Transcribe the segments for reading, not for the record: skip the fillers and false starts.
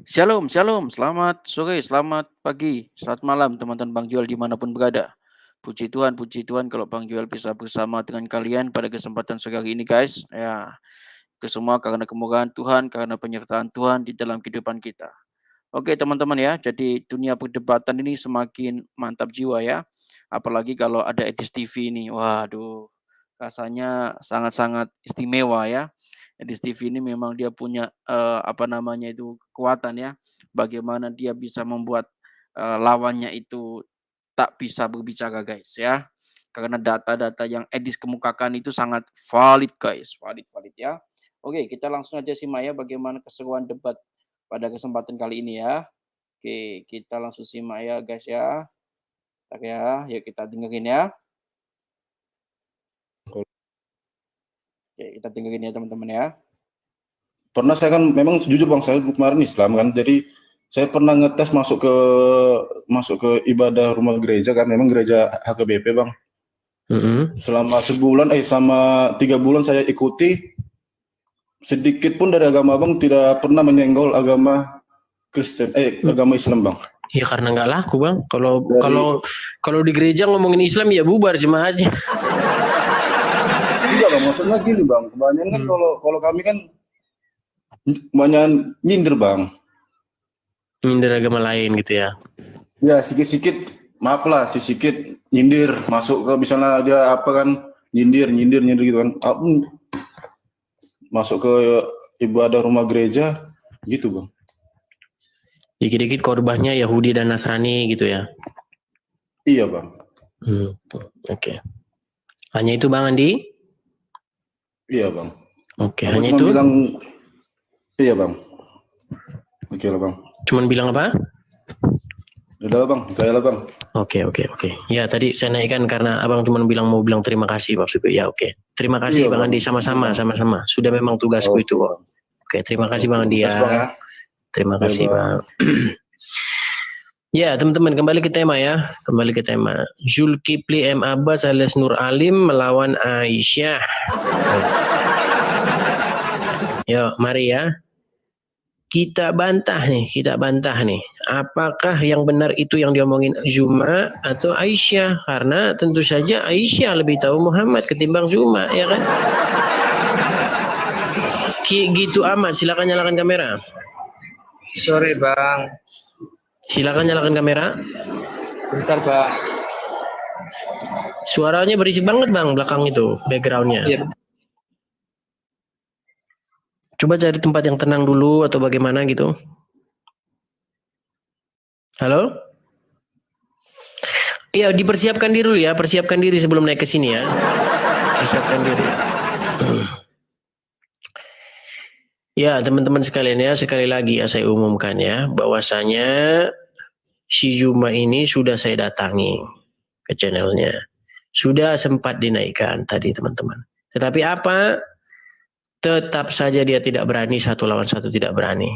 Shalom, shalom. Selamat sore, selamat pagi, selamat malam teman-teman Bang Joel dimanapun berada. Puji Tuhan kalau Bang Joel bisa bersama dengan kalian pada kesempatan sore hari ini guys. Ya, itu semua karena kemurahan Tuhan, karena penyertaan Tuhan di dalam kehidupan kita. Oke teman-teman ya, jadi dunia perdebatan ini semakin mantap jiwa ya. Apalagi kalau ada Edis TV ini, waduh, rasanya sangat-sangat istimewa ya. Edis TV ini memang dia punya apa namanya itu kekuatan ya. Bagaimana dia bisa membuat lawannya itu tak bisa berbicara guys ya. Karena data-data yang Edis kemukakan itu sangat valid guys, valid ya. Oke, kita langsung aja simak ya bagaimana keseruan debat pada kesempatan kali ini ya. Oke, kita langsung simak ya guys ya. Bentar ya, yuk kita dengerin ya. Oke, kita dengerin ya teman-teman ya. Pernah saya kan memang jujur Bang, saya kemarin Islam kan, jadi saya pernah ngetes masuk ke ibadah rumah gereja kan, memang gereja HKBP Bang. Selama 3 bulan saya ikuti, sedikit pun dari agama Bang tidak pernah menyenggol agama Kristen, agama Islam Bang. Ya karena nggak laku Bang. Kalau di gereja ngomongin Islam ya bubar jemaatnya. Enggak Bang, maksudnya gini Bang, kebanyakan kan kalau kami kan banyak nyindir Bang. Nyindir agama lain gitu ya. Ya sedikit-sedikit, maaf lah, sedikit nyindir masuk ke misalnya dia apa kan nyindir gitu kan. Masuk ke ibadah rumah gereja gitu Bang. Dikit-dikit korbannya Yahudi dan Nasrani gitu ya. Iya Bang. Oke. Hanya itu Bang Andi? Iya Bang. Oke, Aku hanya cuma itu? bilang iya Bang. Oke lah Bang. Cuman bilang apa? Udah lah Bang, saya lah Bang. Oke. Ya tadi saya naikkan karena Abang cuma mau bilang terima kasih maksudku. Ya oke. Terima kasih Iya, Bang Andi, Bang. sama-sama. Sudah memang tugasku itu. Oke, terima kasih Bang Andi ya. Terima kasih Bang. Ya teman-teman, kembali ke tema ya. Zulkifli M. Abbas alias Nur Alim melawan Aisyah. Yuk mari ya. Kita bantah nih. Apakah yang benar itu yang diomongin Zuma atau Aisyah? Karena tentu saja Aisyah lebih tahu Muhammad ketimbang Zuma, ya kan? Gitu amat, silakan nyalakan kamera. Sorry Bang. Silakan nyalakan kamera. Bentar Bang. Suaranya berisik banget Bang, belakang itu, backgroundnya. Iya. Coba cari tempat yang tenang dulu atau bagaimana gitu. Halo? Iya, dipersiapkan diri dulu ya. Persiapkan diri sebelum naik ke sini ya. Persiapkan diri. Ya, teman-teman sekalian ya, sekali lagi ya saya umumkan ya, bahwasanya si Zuma ini sudah saya datangi ke channelnya. Sudah sempat dinaikkan tadi teman-teman. Tetapi apa? Tetap saja dia tidak berani, 1 lawan 1 tidak berani.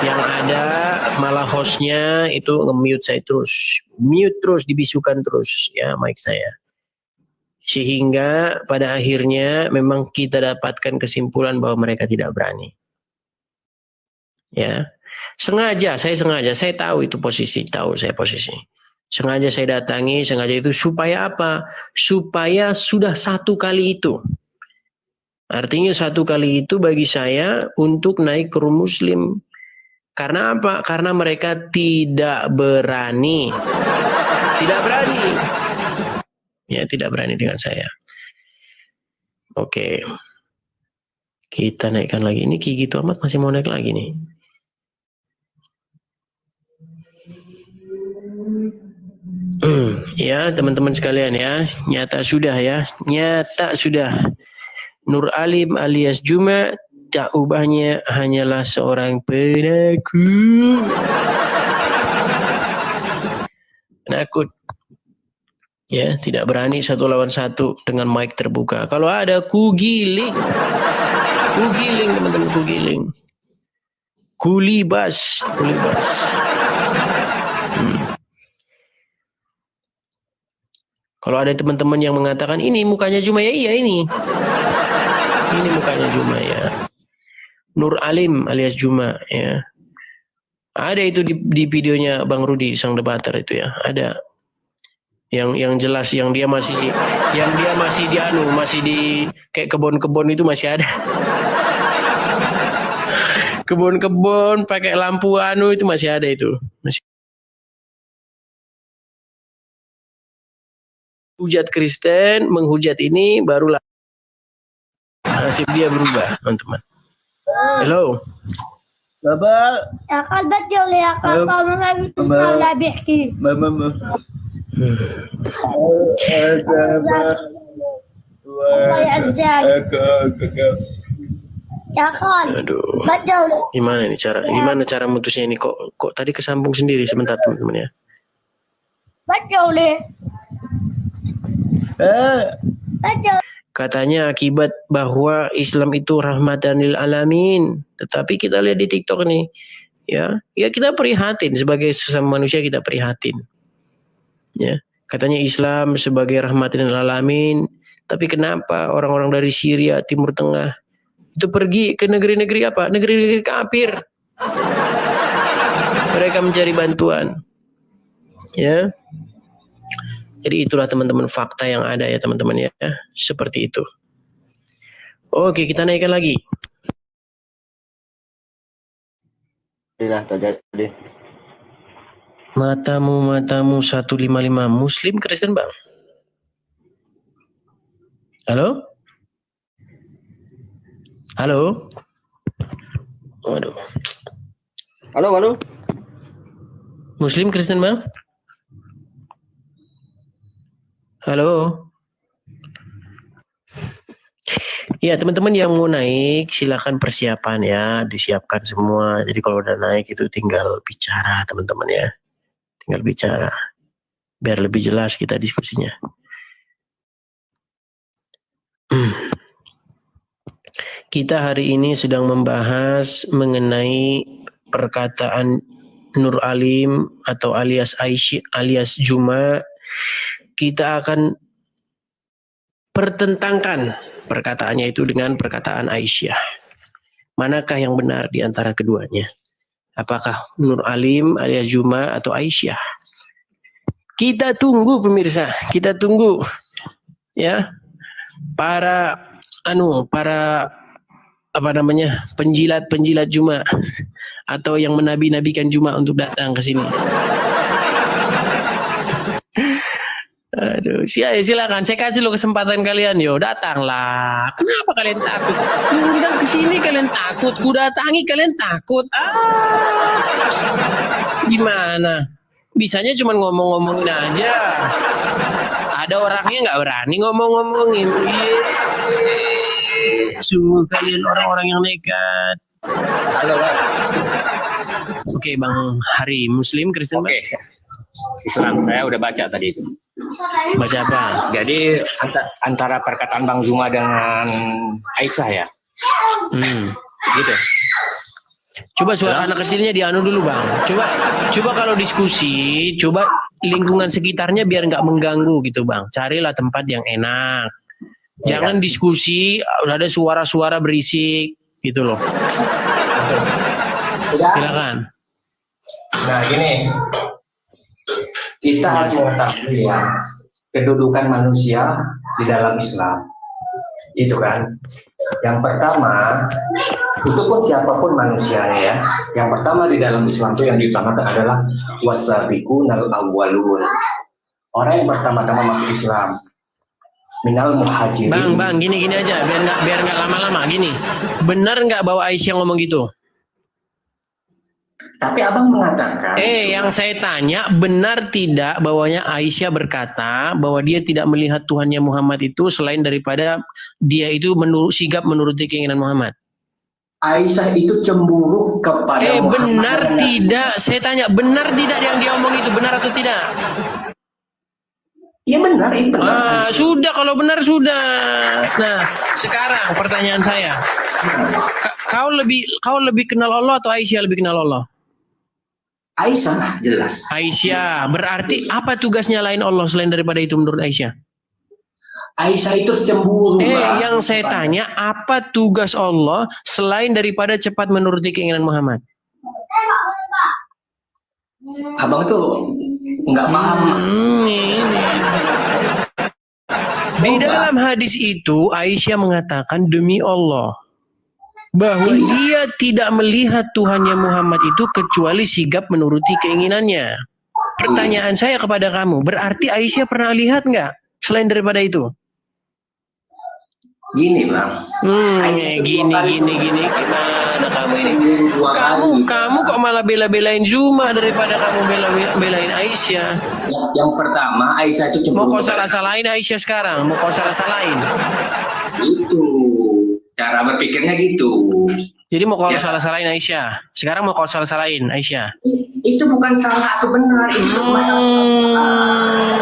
Yang ada malah hostnya itu nge-mute saya terus. Mute terus, dibisukan terus ya mic saya. Sehingga pada akhirnya memang kita dapatkan kesimpulan bahwa mereka tidak berani. Ya. Saya tahu itu posisi, Sengaja saya datangi, sengaja itu supaya apa? Supaya sudah 1 kali itu. Artinya 1 kali itu bagi saya untuk naik ke room muslim. Karena apa? Karena mereka tidak berani. Ya, tidak berani dengan saya. Oke. Kita naikkan lagi. Ini gitu amat masih mau naik lagi nih. Ya, teman-teman sekalian ya. Nyata sudah. Nur Alim alias Zuma tak ubahnya hanyalah seorang penakut. Ya, tidak berani 1 lawan 1 dengan mic terbuka. Kalau ada kugiling teman-teman, kulibas. Kalau ada teman-teman yang mengatakan ini mukanya Zuma ya, iya ini mukanya Zuma ya. Nur Alim alias Juma ya. Ada itu di videonya Bang Rudi sang debater itu ya, ada. Yang jelas yang dia masih di kayak kebun-kebun itu masih ada. Kebun-kebun pakai lampu itu masih ada itu. Masih. Hujat Kristen, menghujat ini barulah nasib dia berubah, teman-teman. Halo. بابا يا قلب الجولة يا قلب ما بتسمع لا بيحكي ماما الله يعزك يا خال Aduh. بالجولة Gimana cara mutusnya ini kok tadi kesambung sendiri sebentar teman-teman ya. بالجولة بالجولة Katanya akibat bahwa Islam itu rahmatan lil alamin. Tetapi kita lihat di TikTok nih, ya kita prihatin sebagai sesama manusia, kita prihatin. Ya, katanya Islam sebagai rahmatan lil alamin, tapi kenapa orang-orang dari Syria, Timur Tengah itu pergi ke negeri-negeri apa? Negeri-negeri kafir. Mereka mencari bantuan. Ya. Jadi itulah teman-teman fakta yang ada ya teman-teman ya. Seperti itu. Oke, kita naikkan lagi. Matamu 155 Muslim Kristen Bang. Halo? Halo? Waduh. halo Muslim Kristen Bang? Halo. Ya teman-teman yang mau naik silakan persiapan ya, disiapkan semua. Jadi kalau udah naik itu tinggal bicara teman-teman ya, tinggal bicara biar lebih jelas kita diskusinya. Kita hari ini sedang membahas mengenai perkataan Nur Alim atau alias Aisyah alias Juma. Kita akan pertentangkan perkataannya itu dengan perkataan Aisyah. Manakah yang benar di antara keduanya? Apakah Nur Alim alias Juma atau Aisyah? Kita tunggu pemirsa, kita tunggu ya para penjilat Juma atau yang menabi-nabikan Juma untuk datang ke sini. Aduh, silakan. Saya kasih lo kesempatan kalian, yo datanglah. Kenapa kalian takut? Undang ke sini kalian takut, ku datangi kalian takut. Gimana? Bisanya cuma ngomong-ngomongin aja. Ada orangnya nggak berani ngomong-ngomongin. Sungguh kalian orang-orang yang nekat. halo Bang. Oke, Bang Hari, Muslim Kristen Bang? Oke, Islam saya udah baca tadi itu. Baca apa? Jadi antara perkataan Bang Zuma dengan Aisyah ya. Gitu. Coba suara anak kecilnya dianu dulu Bang. Coba kalau diskusi, coba lingkungan sekitarnya biar nggak mengganggu gitu Bang. Carilah tempat yang enak. Jangan diskusi ada suara-suara berisik gitu loh. Silakan. Nah gini, kita harus mengetahui ya kedudukan manusia di dalam Islam. Itu kan. Yang pertama, itu pun siapapun manusianya ya. Yang pertama di dalam Islam itu yang diutamakan adalah wasabiqunal awwalun. Orang yang pertama-tama masuk Islam. Minal muhajirin. Bang, gini aja, biar nggak lama-lama gini. Benar nggak bahwa Aisyah ngomong gitu? Tapi abang mengatakan. Yang saya tanya, benar tidak bahwanya Aisyah berkata bahwa dia tidak melihat Tuhannya Muhammad itu selain daripada dia itu sigap menuruti keinginan Muhammad? Aisyah itu cemburu kepada Muhammad. Benar tidak? Saya tanya, benar tidak yang dia omong itu? Benar atau tidak? Iya benar, itu benar. Sudah, kalau benar sudah. Nah, sekarang pertanyaan saya, kau lebih kenal Allah atau Aisyah lebih kenal Allah? Aisyah jelas. Aisyah, berarti apa tugasnya lain Allah selain daripada itu menurut Aisyah? Aisyah itu cemburu. Yang saya tanya, apa tugas Allah selain daripada cepat menuruti keinginan Muhammad? Abang tuh nggak paham. Di dalam hadis itu Aisyah mengatakan demi Allah bahwa dia tidak melihat Tuhannya Muhammad itu kecuali sigap menuruti keinginannya. Pertanyaan saya kepada kamu, berarti Aisyah pernah lihat nggak selain daripada itu? Gini bang. Gini. Gimana kamu ini? Kamu kok malah bela-belain Zuma daripada kamu belain Aisyah? Yang pertama, Aisyah itu cemburu. Mau kau salah-salahin Aisyah sekarang? Mau kau salah-salahin? Itu cara berpikirnya gitu. Jadi mau kau salah-salahin Aisyah? Sekarang mau kau salah-salahin Aisyah? Itu bukan salah atau benar, itu masalah.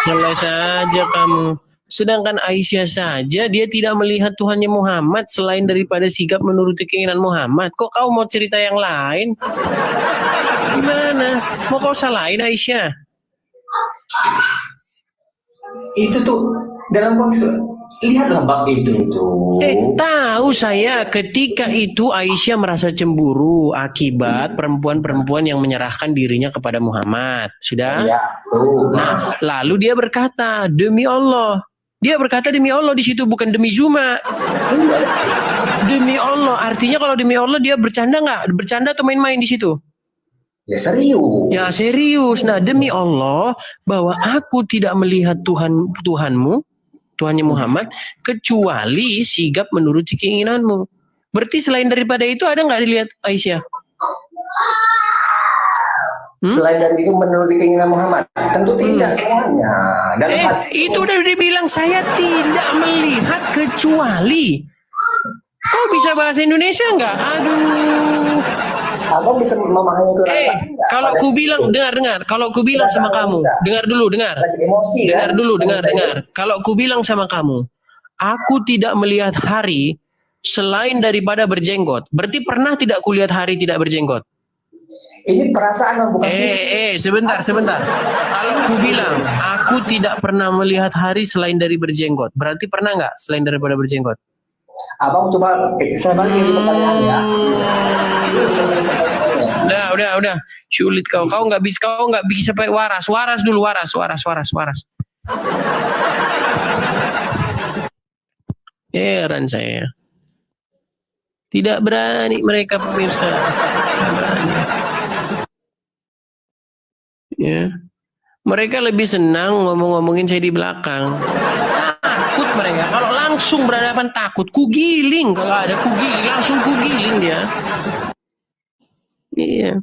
Mulai saja kamu. Sedangkan Aisyah saja dia tidak melihat Tuhannya Muhammad selain daripada sigap menuruti keinginan Muhammad. Kok kau mau cerita yang lain? Gimana? Mau kau salahin Aisyah? Itu tuh dalam konteks, lihatlah bab itu. Tahu saya ketika itu Aisyah merasa cemburu akibat perempuan-perempuan yang menyerahkan dirinya kepada Muhammad. Sudah? Ya, nah, lalu dia berkata, demi Allah. Dia berkata demi Allah di situ, bukan demi Zuma. Demi Allah. Artinya kalau demi Allah dia bercanda nggak? Bercanda atau main-main di situ? Ya serius. Ya serius. Nah, demi Allah bahwa aku tidak melihat Tuhanmu, Tuhannya Muhammad, kecuali sigap menuruti keinginanmu. Berarti selain daripada itu ada nggak dilihat Aisyah? Selain dari itu menuruti keinginan Muhammad? Tentu tidak semuanya. Itu udah dibilang saya tidak melihat kecuali. Kau bisa bahasa Indonesia nggak? Aduh. Abang bisa memahami itu rasa. Kalau ku bilang, dengar. Kalau ku bilang sama kamu, dengar. Lagi emosi, dengar. Kalau ku bilang sama kamu, aku tidak melihat hari selain daripada berjenggot. Berarti pernah tidak kulihat hari tidak berjenggot? Ini perasaan bukan fisik. Sebentar. Kalau ku bilang, aku tidak pernah melihat hari selain dari berjenggot. Berarti pernah nggak selain daripada berjenggot? Abang coba saya balik pertanyaan ya. Udah. Sulit kau nggak bisa pakai waras. Waras dulu. Heran saya. Tidak berani mereka pemirsa. Tidak berani. Ya. Mereka lebih senang ngomongin saya di belakang. Takut mereka. Kalau langsung berhadapan takut. Kugiling kalau ada kugiling. Langsung kugiling dia. Iya.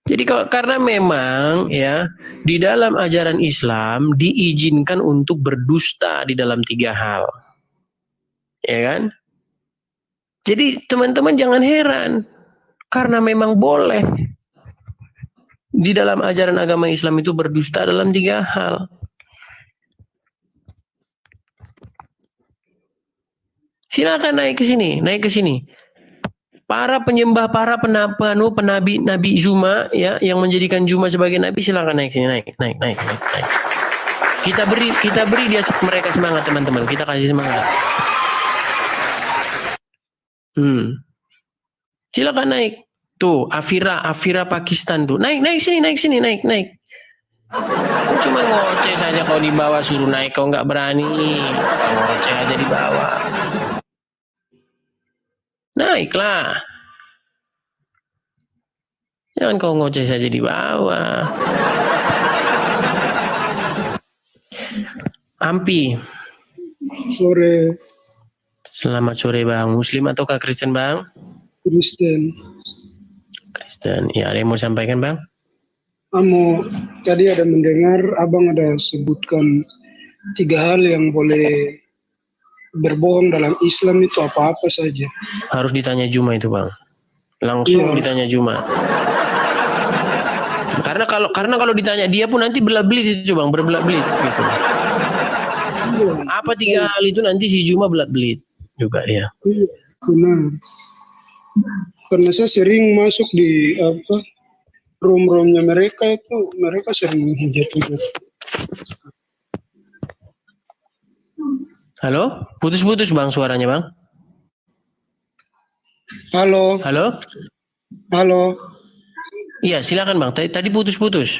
Jadi karena memang ya di dalam ajaran Islam diizinkan untuk berdusta di dalam 3 hal. Ya kan? Jadi teman-teman jangan heran. Karena memang boleh. Di dalam ajaran agama Islam itu berdusta dalam 3 hal. Silakan naik ke sini. Para penyembah, para penabi Nabi Zuma ya, yang menjadikan Zuma sebagai nabi, silakan naik sini, naik. Kita beri dia mereka semangat, teman-teman. Kita kasih semangat. Silakan naik. Tuh, Afira Pakistan tuh. Naik sini. Cuma ngoceh saja kau di bawah, suruh naik kau nggak berani. Ngoceh aja di bawah. Naiklah. Jangan kau ngoceh saja di bawah. Ampi. Sore. Selamat sore Bang. Muslim ataukah Kristen Bang? Kristen. Ya, ada yang mau sampaikan Bang? Tadi ada mendengar Abang ada sebutkan 3 hal yang boleh berbohong dalam Islam, itu apa-apa saja. Harus ditanya Juma itu Bang. Langsung ditanya Juma. Karena kalau ditanya dia pun nanti belat-belit itu Bang, berbelat-belit gitu. Apa 3 hal itu nanti si Juma belat-belit juga dia. Iya, benar. Karena saya sering masuk di room-roomnya mereka itu, mereka sering hujat-hujat Halo? Putus-putus Bang suaranya Bang. Halo, Halo? halo. Iya silakan Bang. Tadi putus-putus.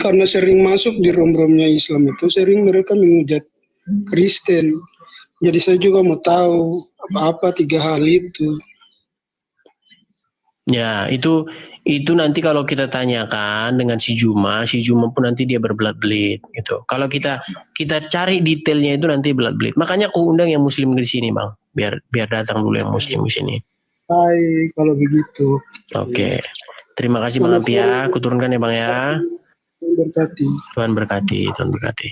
Karena sering masuk di rom-romnya Islam itu, sering mereka menghujat Kristen. Jadi saya juga mau tahu apa-apa 3 hal itu. Ya, itu nanti kalau kita tanyakan dengan si Juma pun nanti dia berbelat-belit gitu. Kalau kita cari detailnya itu nanti belat-belit. Makanya aku undang yang muslim di sini, Bang. Biar datang dulu yang muslim di sini. Hai, kalau begitu. Oke. Terima kasih Bang Apia. Aku turunkan ya, Bang ya. Berkati. Tuhan berkati, Tuhan berkati.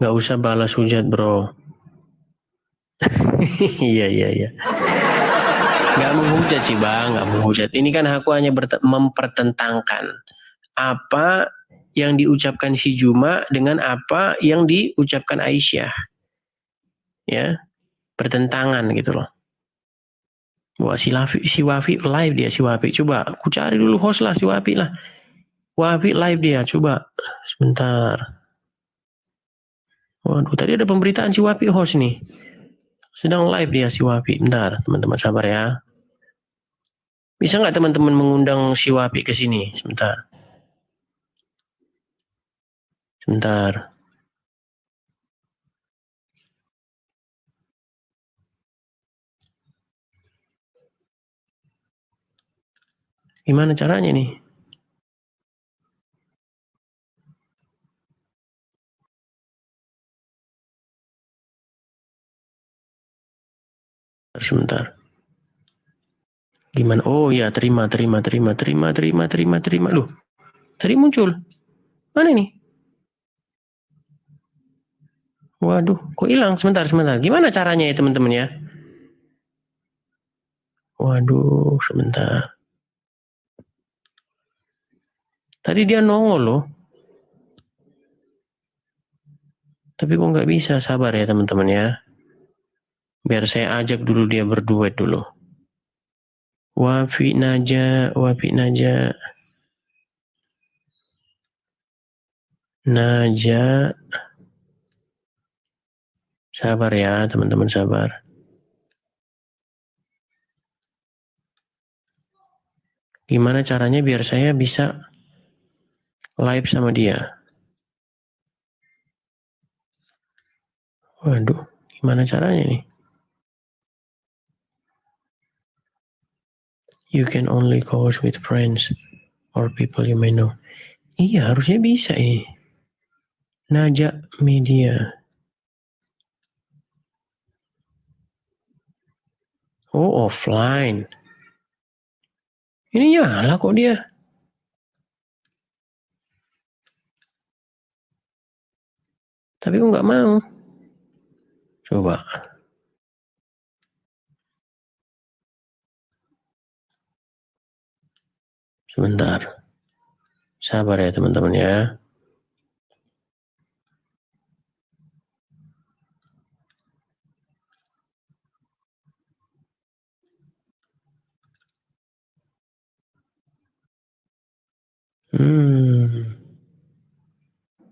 Nggak usah balas hujat, Bro. Iya. Nggak menghujat sih Bang, nggak menghujat. Ini kan aku hanya mempertentangkan apa yang diucapkan si Juma dengan apa yang diucapkan Aisyah. Ya, pertentangan gitu loh. Wah, si Wafi live dia, si Wafi. Coba, aku cari dulu host lah, si Wafi lah. Wafi live dia, coba. Sebentar. Waduh, tadi ada pemberitaan si Wafi host nih. Sedang live dia si Wafi. Bentar, teman-teman sabar ya. Bisa nggak teman-teman mengundang si Wafi ke sini? Sebentar. Gimana caranya nih? Sebentar. Gimana? Oh ya, terima. Loh, tadi muncul. Mana nih? Waduh, kok hilang? Sebentar. Gimana caranya ya teman-teman ya? Waduh, sebentar. Tadi dia nongol loh. Tapi kok nggak bisa? Sabar ya teman-teman ya. Biar saya ajak dulu dia berduet dulu. Wafi Naja. Sabar ya teman-teman, sabar. Gimana caranya biar saya bisa live sama dia? Waduh, gimana caranya nih? You can only cause with friends or people you may know. Iya, harusnya bisa ini. Naja Media. Oh, offline. Ini nyala kok dia. Tapi kok nggak mau. Coba. Sebentar. Sabar ya teman-teman ya.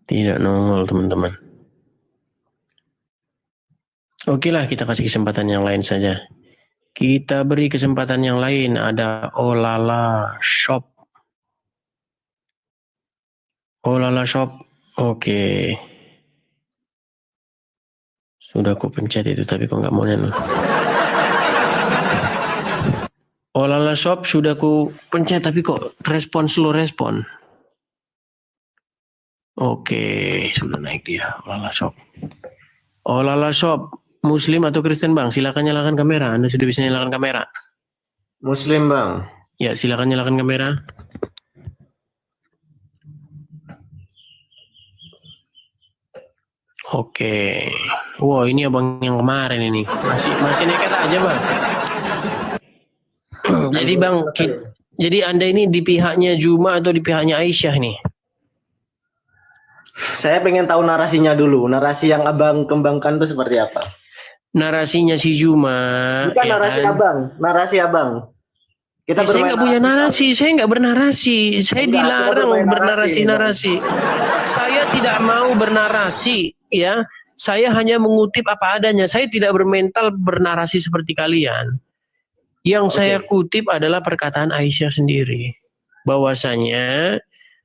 Tidak nongol teman-teman. Oke lah, kita kasih kesempatan yang lain saja. Kita beri kesempatan yang lain. Ada Olala Shop. Oke. Sudah aku pencet itu, tapi kok nggak mau neno. Olala Shop sudah aku pencet, tapi kok slow respon. Oke, sudah naik dia. Olala Shop. Muslim atau Kristen Bang? Silakan nyalakan kamera. Anda sudah bisa nyalakan kamera. Muslim Bang. Ya, silakan nyalakan kamera. Oke. Wow, ini abang yang kemarin ini. Masih nekat aja Bang. Jadi Bang, jadi Anda ini di pihaknya Juma atau di pihaknya Aisyah nih? Saya pengen tahu narasinya dulu. Narasi yang abang kembangkan itu seperti apa? Narasinya si Juma. Bukan ya narasi kan? Narasi abang. Kita saya nggak punya narasi, saya nggak bernarasi, saya dilarang bernarasi-narasi. Saya tidak mau bernarasi, ya. Saya hanya mengutip apa adanya. Saya tidak bermental bernarasi seperti kalian. Yang saya kutip adalah perkataan Aisyah sendiri, bahwasanya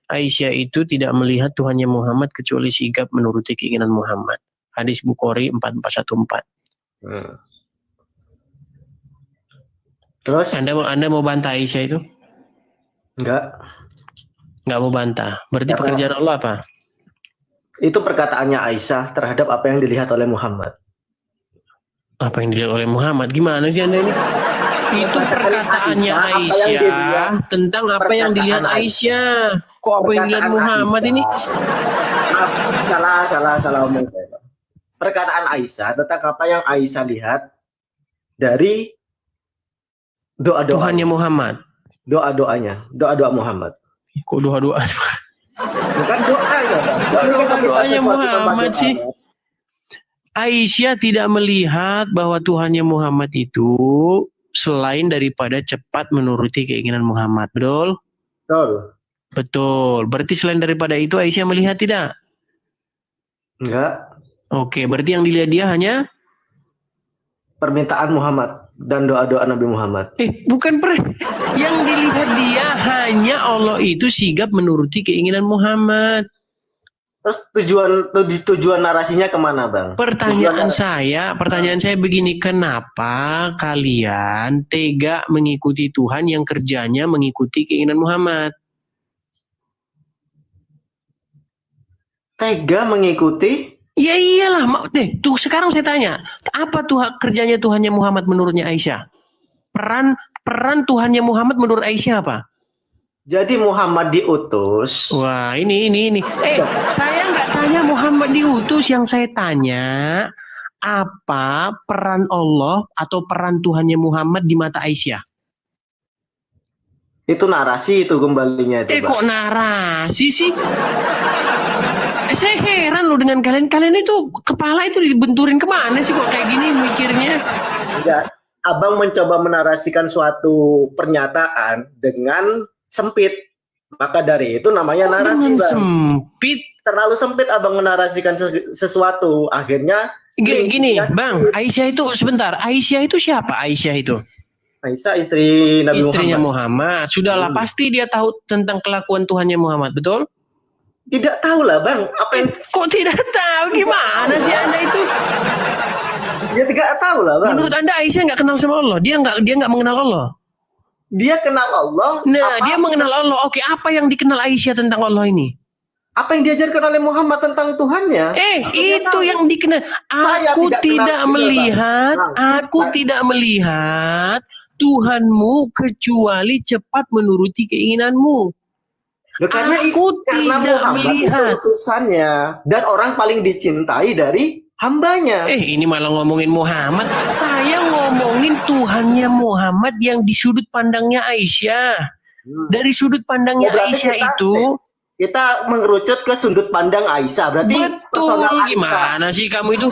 Aisyah itu tidak melihat Tuhannya Muhammad kecuali sigap menuruti keinginan Muhammad. Hadis Bukhari 4414. Terus? Anda mau bantah Aisyah itu? Enggak mau bantah. Berarti Karena pekerjaan Allah apa? itu perkataannya Aisyah terhadap apa yang dilihat oleh Muhammad. Apa yang dilihat oleh Muhammad? Gimana sih Anda ini? Itu perkataannya Aisyah tentang apa yang dilihat Aisyah. Kok apa yang dilihat Muhammad ini? Salah omong saya. Perkataan Aisyah tentang apa yang Aisyah lihat dari doa-doa Tuhannya Muhammad. Doa-doa Muhammad. Kok doa-doa? Bukan doa ya. Doanya Muhammad sih. Aisyah tidak melihat bahwa Tuhannya Muhammad itu selain daripada cepat menuruti keinginan Muhammad. Betul? Betul. Berarti selain daripada itu Aisyah melihat tidak? Enggak. Oke, berarti yang dilihat dia hanya permintaan Muhammad dan doa-doa Nabi Muhammad. Bukan yang dilihat dia hanya Allah itu sigap menuruti keinginan Muhammad. Terus tujuan narasinya kemana, Bang? Pertanyaan saya begini, kenapa kalian tega mengikuti Tuhan yang kerjanya mengikuti keinginan Muhammad? Tega mengikuti? Ya iyalah, tuh sekarang saya tanya, apa kerjanya Tuhannya Muhammad menurutnya Aisyah? Peran Tuhannya Muhammad menurut Aisyah apa? Jadi Muhammad diutus. Wah, ini. Saya nggak tanya Muhammad diutus, yang saya tanya apa peran Allah atau peran Tuhannya Muhammad di mata Aisyah? Itu narasi itu kembalinya itu. Kok narasi sih? Saya heran loh dengan kalian. Kalian itu kepala itu dibenturin kemana sih kok kayak gini mikirnya? Enggak. Abang mencoba menarasikan suatu pernyataan dengan sempit. Maka dari itu namanya narasi. Dengan Bang. Sempit? Terlalu sempit abang menarasikan sesuatu. Akhirnya gini, Bang. Aisyah itu sebentar. Aisyah itu siapa? Aisyah itu? Aisyah istri Nabi Istrinya Muhammad. Sudahlah pasti dia tahu tentang kelakuan Tuhannya Muhammad, betul? Tidak tahu lah, Bang. Apa yang kok tidak tahu? Gimana sih Anda itu? Dia tidak tahu lah, Bang. Menurut Anda Aisyah nggak kenal sama Allah? Dia nggak mengenal Allah? Dia kenal Allah. Nah, dia mengenal Allah. Oke, apa yang dikenal Aisyah tentang Allah ini? Apa yang diajarkan oleh Muhammad tentang Tuhannya? Itu yang dikenal. Aku tidak melihat Tuhanmu kecuali cepat menuruti keinginanmu. Karena aku tidak melihat utusannya dan orang paling dicintai dari hambanya. Ini malah ngomongin Muhammad. Saya ngomongin Tuhannya Muhammad yang di sudut pandangnya Aisyah. Dari sudut pandangnya Aisyah itu kita mengerucut ke sudut pandang Aisyah. Berarti betul. Gimana sih kamu itu?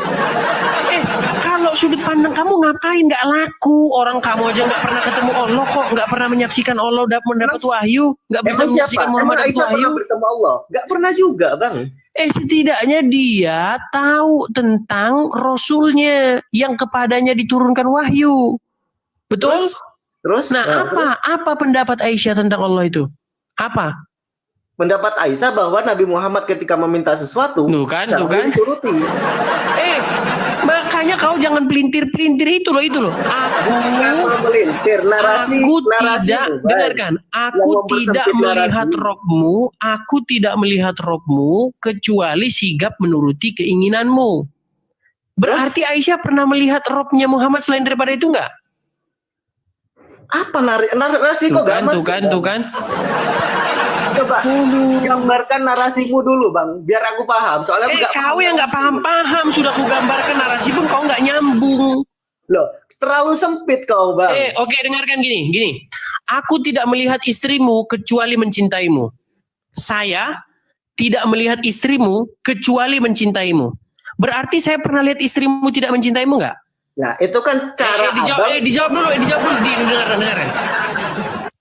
Kalau sudut pandang kamu ngapain nggak laku? Orang kamu aja nggak pernah ketemu Allah kok, nggak pernah menyaksikan Allah mendapat wahyu, nggak pernah menyaksikan Muhammad dapat wahyu. Pernah bertemu Allah? Nggak pernah juga, Bang. Setidaknya dia tahu tentang Rasulnya yang kepadanya diturunkan wahyu. Betul? Terus? Apa pendapat Aisyah tentang Allah itu? Apa? Pendapat Aisyah bahwa Nabi Muhammad ketika meminta sesuatu, tuh kan. dituruti. Makanya kau jangan pelintir-pelintir itu loh. Dengarkan. Aku tidak melihat Robmu. Aku tidak melihat Robmu kecuali sigap menuruti keinginanmu. Berarti Aisyah pernah melihat Robnya Muhammad selain daripada itu enggak? Apa narasi kok gak tuh kan. Coba gambarkan narasimu dulu, Bang, biar aku paham. Soalnya kau yang nggak paham sudah aku gambarkan narasi pun kau nggak nyambung. Loh, terlalu sempit kau, Bang. Oke, dengarkan gini. Aku tidak melihat istrimu kecuali mencintaimu. Saya tidak melihat istrimu kecuali mencintaimu. Berarti saya pernah lihat istrimu tidak mencintaimu nggak? Nah, itu kan cara dijawab dulu. Dengarkan.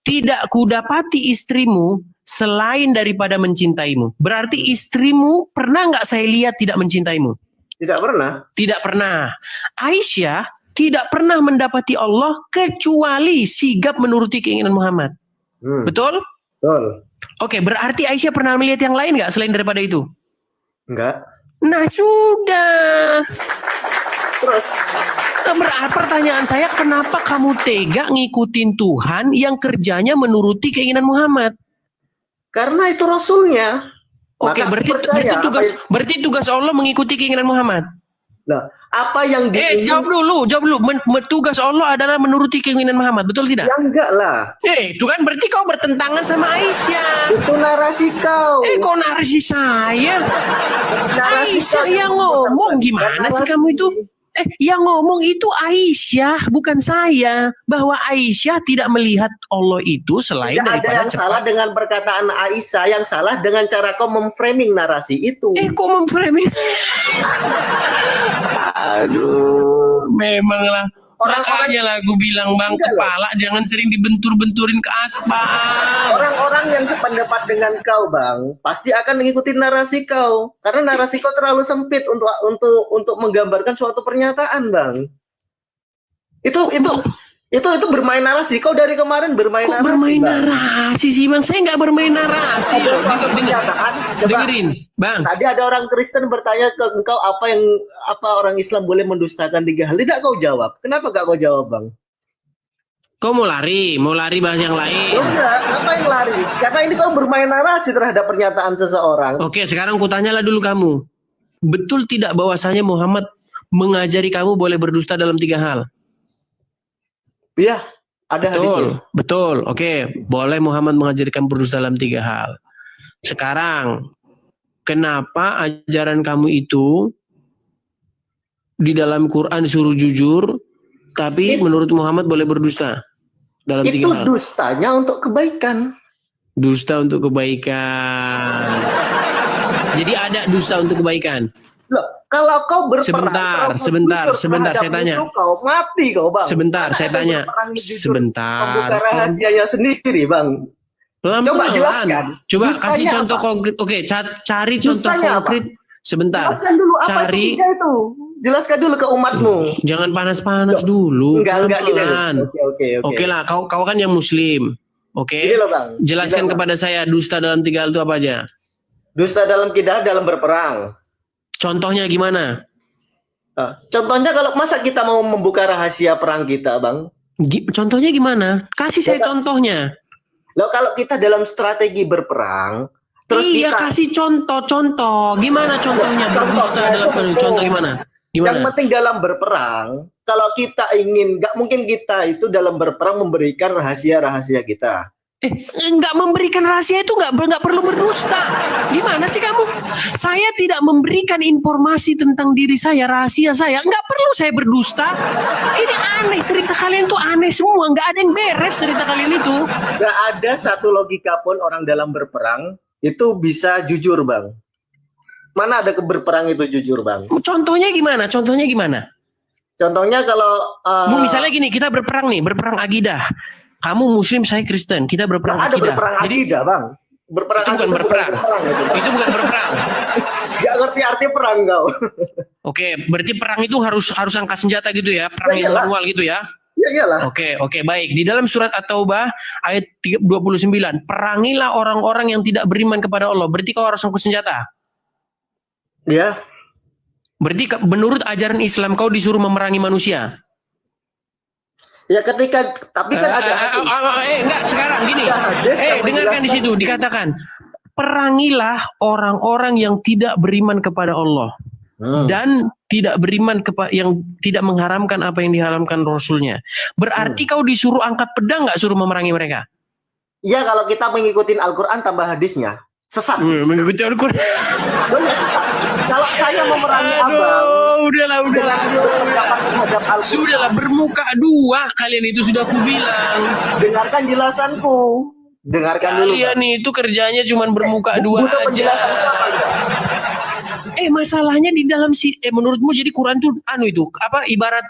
tidak kudapati istrimu selain daripada mencintaimu. Berarti istrimu pernah nggak saya lihat tidak mencintaimu? Tidak pernah. Tidak pernah. Aisyah tidak pernah mendapati Allah kecuali sigap menuruti keinginan Muhammad. Betul? Betul. Oke, berarti Aisyah pernah melihat yang lain nggak selain daripada itu? Enggak. Nah sudah. Terus? Pertanyaan saya, kenapa kamu tega ngikutin Tuhan yang kerjanya menuruti keinginan Muhammad? Karena itu Rasulnya. Oke, berarti tugas Allah mengikuti keinginan Muhammad. Nah, apa yang jawab dulu. Tugas Allah adalah menuruti keinginan Muhammad, betul tidak? Ya enggak lah. Itu kan berarti kau bertentangan sama Aisyah. Itu narasi kau. Kok narasi saya? Aisyah yang ngomong, gimana sih kamu itu? Yang ngomong itu Aisyah, bukan saya. Bahwa Aisyah tidak melihat Allah itu selain tidak daripada ada yang salah dengan perkataan Aisyah, yang salah dengan cara kau memframing narasi itu. Kok memframing? Aduh, memanglah. Makanya lah gue bilang, Bang, kepala jangan sering dibentur-benturin ke aspal. Orang-orang yang sependapat dengan kau, Bang, pasti akan mengikuti narasi kau. Karena narasi kau terlalu sempit untuk menggambarkan suatu pernyataan, Bang. Itu bermain narasi. Kau dari kemarin bermain narasi. Bermain narasi sih, Bang? Saya nggak bermain narasi. Dengerin, Bang. Tadi ada orang Kristen bertanya ke engkau apa orang Islam boleh mendustakan 3 hal. Tidak kau jawab. Kenapa gak kau jawab, Bang? Kau mau lari bahas yang lain. Enggak, apa yang lari? Karena ini kau bermain narasi terhadap pernyataan seseorang. Oke, sekarang kutanyalah dulu kamu. Betul tidak bahwasanya Muhammad mengajari kamu boleh berdusta dalam 3 hal? Iya, ada hadisnya. Betul. Oke, boleh Muhammad mengajarkan berdusta dalam 3 hal. Sekarang, kenapa ajaran kamu itu di dalam Quran suruh jujur, tapi menurut Muhammad boleh berdusta dalam 3 hal? Itu dustanya untuk kebaikan. Dusta untuk kebaikan. Jadi ada dusta untuk kebaikan. Loh, kalau kau berperang, sebentar, saya tanya. Kau mati kau, Bang. Sebentar, saya tanya. Membuka rahasianya sendiri, Bang. Coba jelaskan. Coba kasih contoh konkret. Oke, cari contoh konkret. Sebentar. Jelaskan dulu apa itu. Jelaskan dulu ke umatmu. Jangan panas-panas dulu. Enggak Oke lah, kau kan yang Muslim. Oke. Ini loh, Bang. Jelaskan kepada saya dusta dalam 3 hal itu apa aja? Dusta dalam kidah dalam berperang. Contohnya gimana? Contohnya kalau masa kita mau membuka rahasia perang kita, Bang? Contohnya gimana? Kasih saya contohnya. Loh, kalau kita dalam strategi berperang, terus kasih contoh. Gimana contohnya berdusta dalam contoh gimana? Yang penting dalam berperang, kalau kita ingin, nggak mungkin kita itu dalam berperang memberikan rahasia-rahasia kita. Nggak memberikan rahasia itu nggak perlu berdusta. Gimana sih kamu? Saya tidak memberikan informasi tentang diri saya, rahasia saya. Nggak perlu saya berdusta. Ini aneh, cerita kalian tuh aneh semua. Nggak ada yang beres cerita kalian itu. Nggak ada satu logika pun orang dalam berperang itu bisa jujur, Bang. Mana ada berperang itu jujur, Bang? Contohnya gimana? Contohnya kalau misalnya gini, kita berperang akidah. Kamu Muslim, saya Kristen. Kita berperang akidah. Ada berperang akidah, Bang. Berperang itu bukan berperang. Itu bukan berperang. Gak ngerti arti perang kau. Oke, berarti perang itu harus angkat senjata gitu ya? Perang yang manual gitu ya? Ya iyalah. Oke, baik. Di dalam surat At-Taubah ayat 29, perangilah orang-orang yang tidak beriman kepada Allah. Berarti kau harus angkat senjata. Ya. Berarti menurut ajaran Islam kau disuruh memerangi manusia. Ya tapi kan ada enggak, sekarang gini. Dengarkan di situ dikatakan, perangilah orang-orang yang tidak beriman kepada Allah. Dan tidak beriman yang tidak mengharamkan apa yang diharamkan Rasulnya. Berarti kau disuruh angkat pedang nggak suruh memerangi mereka? Iya, kalau kita mengikuti Al-Quran tambah hadisnya. Sesat. Mengikuti Al-Quran. Kalau saya memerangi abang. Udahlah. Sudahlah, bermuka 2 kalian itu sudah kubilang. Dengarkan jelasanku. Dengarkan dulu. Kalian itu kerjanya cuma bermuka 2 aja. Masalahnya di dalam menurutmu jadi Quran tuh itu apa ibarat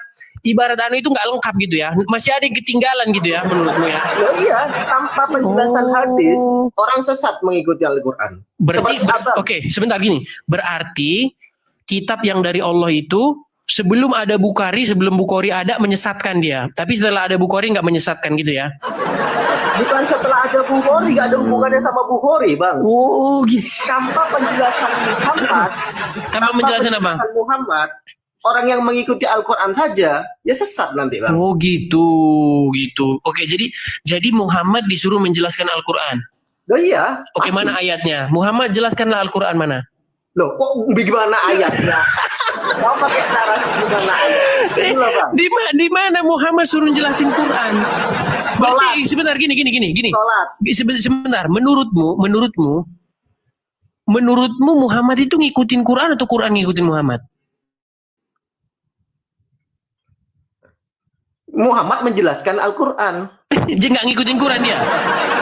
itu nggak lengkap gitu ya? Masih ada yang ketinggalan gitu ya menurutmu ya? Iya, tanpa penjelasan hadis orang sesat mengikuti Al-Quran. Berarti sebentar gini. Berarti kitab yang dari Allah itu sebelum ada Bukhari, sebelum Bukhari ada menyesatkan dia. Tapi setelah ada Bukhari nggak menyesatkan gitu ya? Bukan setelah ada Bukhari, nggak ada hubungannya sama Bukhari, Bang. Oh, gitu. Tanpa penjelasan Muhammad, orang yang mengikuti Al-Quran saja, ya sesat nanti, Bang. Oh, gitu. Oke, jadi Muhammad disuruh menjelaskan Al-Quran. Oh iya. Oke, mana ayatnya? Muhammad jelaskanlah Al-Quran mana? Loh, kok gimana ayatnya? Kau pakai narasi gimana ayatnya? Di mana Muhammad suruh jelasin Quran? Berarti sebentar gini. Sebentar, menurutmu Muhammad itu ngikutin Quran atau Quran ngikutin Muhammad? Muhammad menjelaskan Al-Quran. Dia nggak ngikutin Quran dia?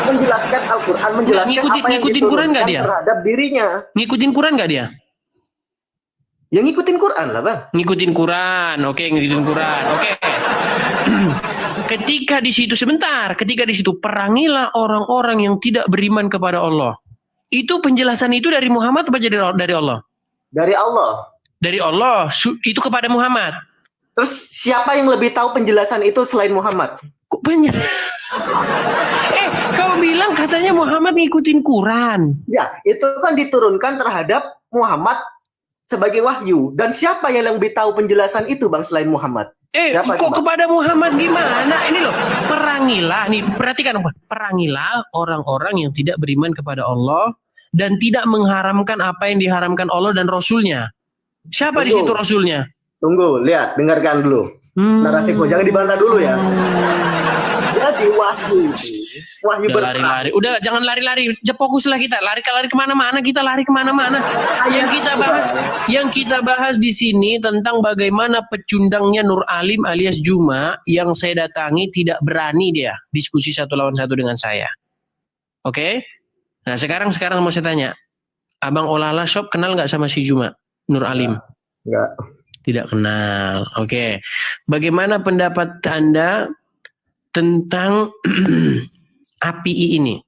Menjelaskan Al-Quran, menjelaskan apa yang diturunkan terhadap dirinya. Ngikutin Quran nggak dia? Ya ngikutin Quran lah, Bang. Ngikutin Quran, oke. Ketika di situ perangilah orang-orang yang tidak beriman kepada Allah. Itu penjelasan itu dari Muhammad atau dari Allah? Dari Allah. Dari Allah, itu kepada Muhammad. Terus siapa yang lebih tahu penjelasan itu selain Muhammad? Kok kau bilang katanya Muhammad ngikutin Quran. Ya, itu kan diturunkan terhadap Muhammad sebagai wahyu. Dan siapa yang lebih tahu penjelasan itu, Bang, selain Muhammad? Siapa kok kepada Muhammad gimana? Ini loh, perangilah, nih perhatikan, perangilah orang-orang yang tidak beriman kepada Allah dan tidak mengharamkan apa yang diharamkan Allah dan Rasulnya. Siapa di situ Rasulnya? Tunggu, lihat, dengarkan dulu. Narasiku, jangan dibantah dulu ya. Jadi wahyu lari-lari. Udah, jangan lari-lari. Fokuslah kita. Lari kemana-mana. Kita lari kemana-mana. Yang kita bahas di sini tentang bagaimana pecundangnya Nur Alim alias Juma yang saya datangi tidak berani dia diskusi 1 lawan 1 dengan saya. Oke? Nah, sekarang mau saya tanya. Abang Olala Shop kenal nggak sama si Juma? Nur Alim? Enggak. Tidak kenal. Oke. Bagaimana pendapat Anda tentang API ini?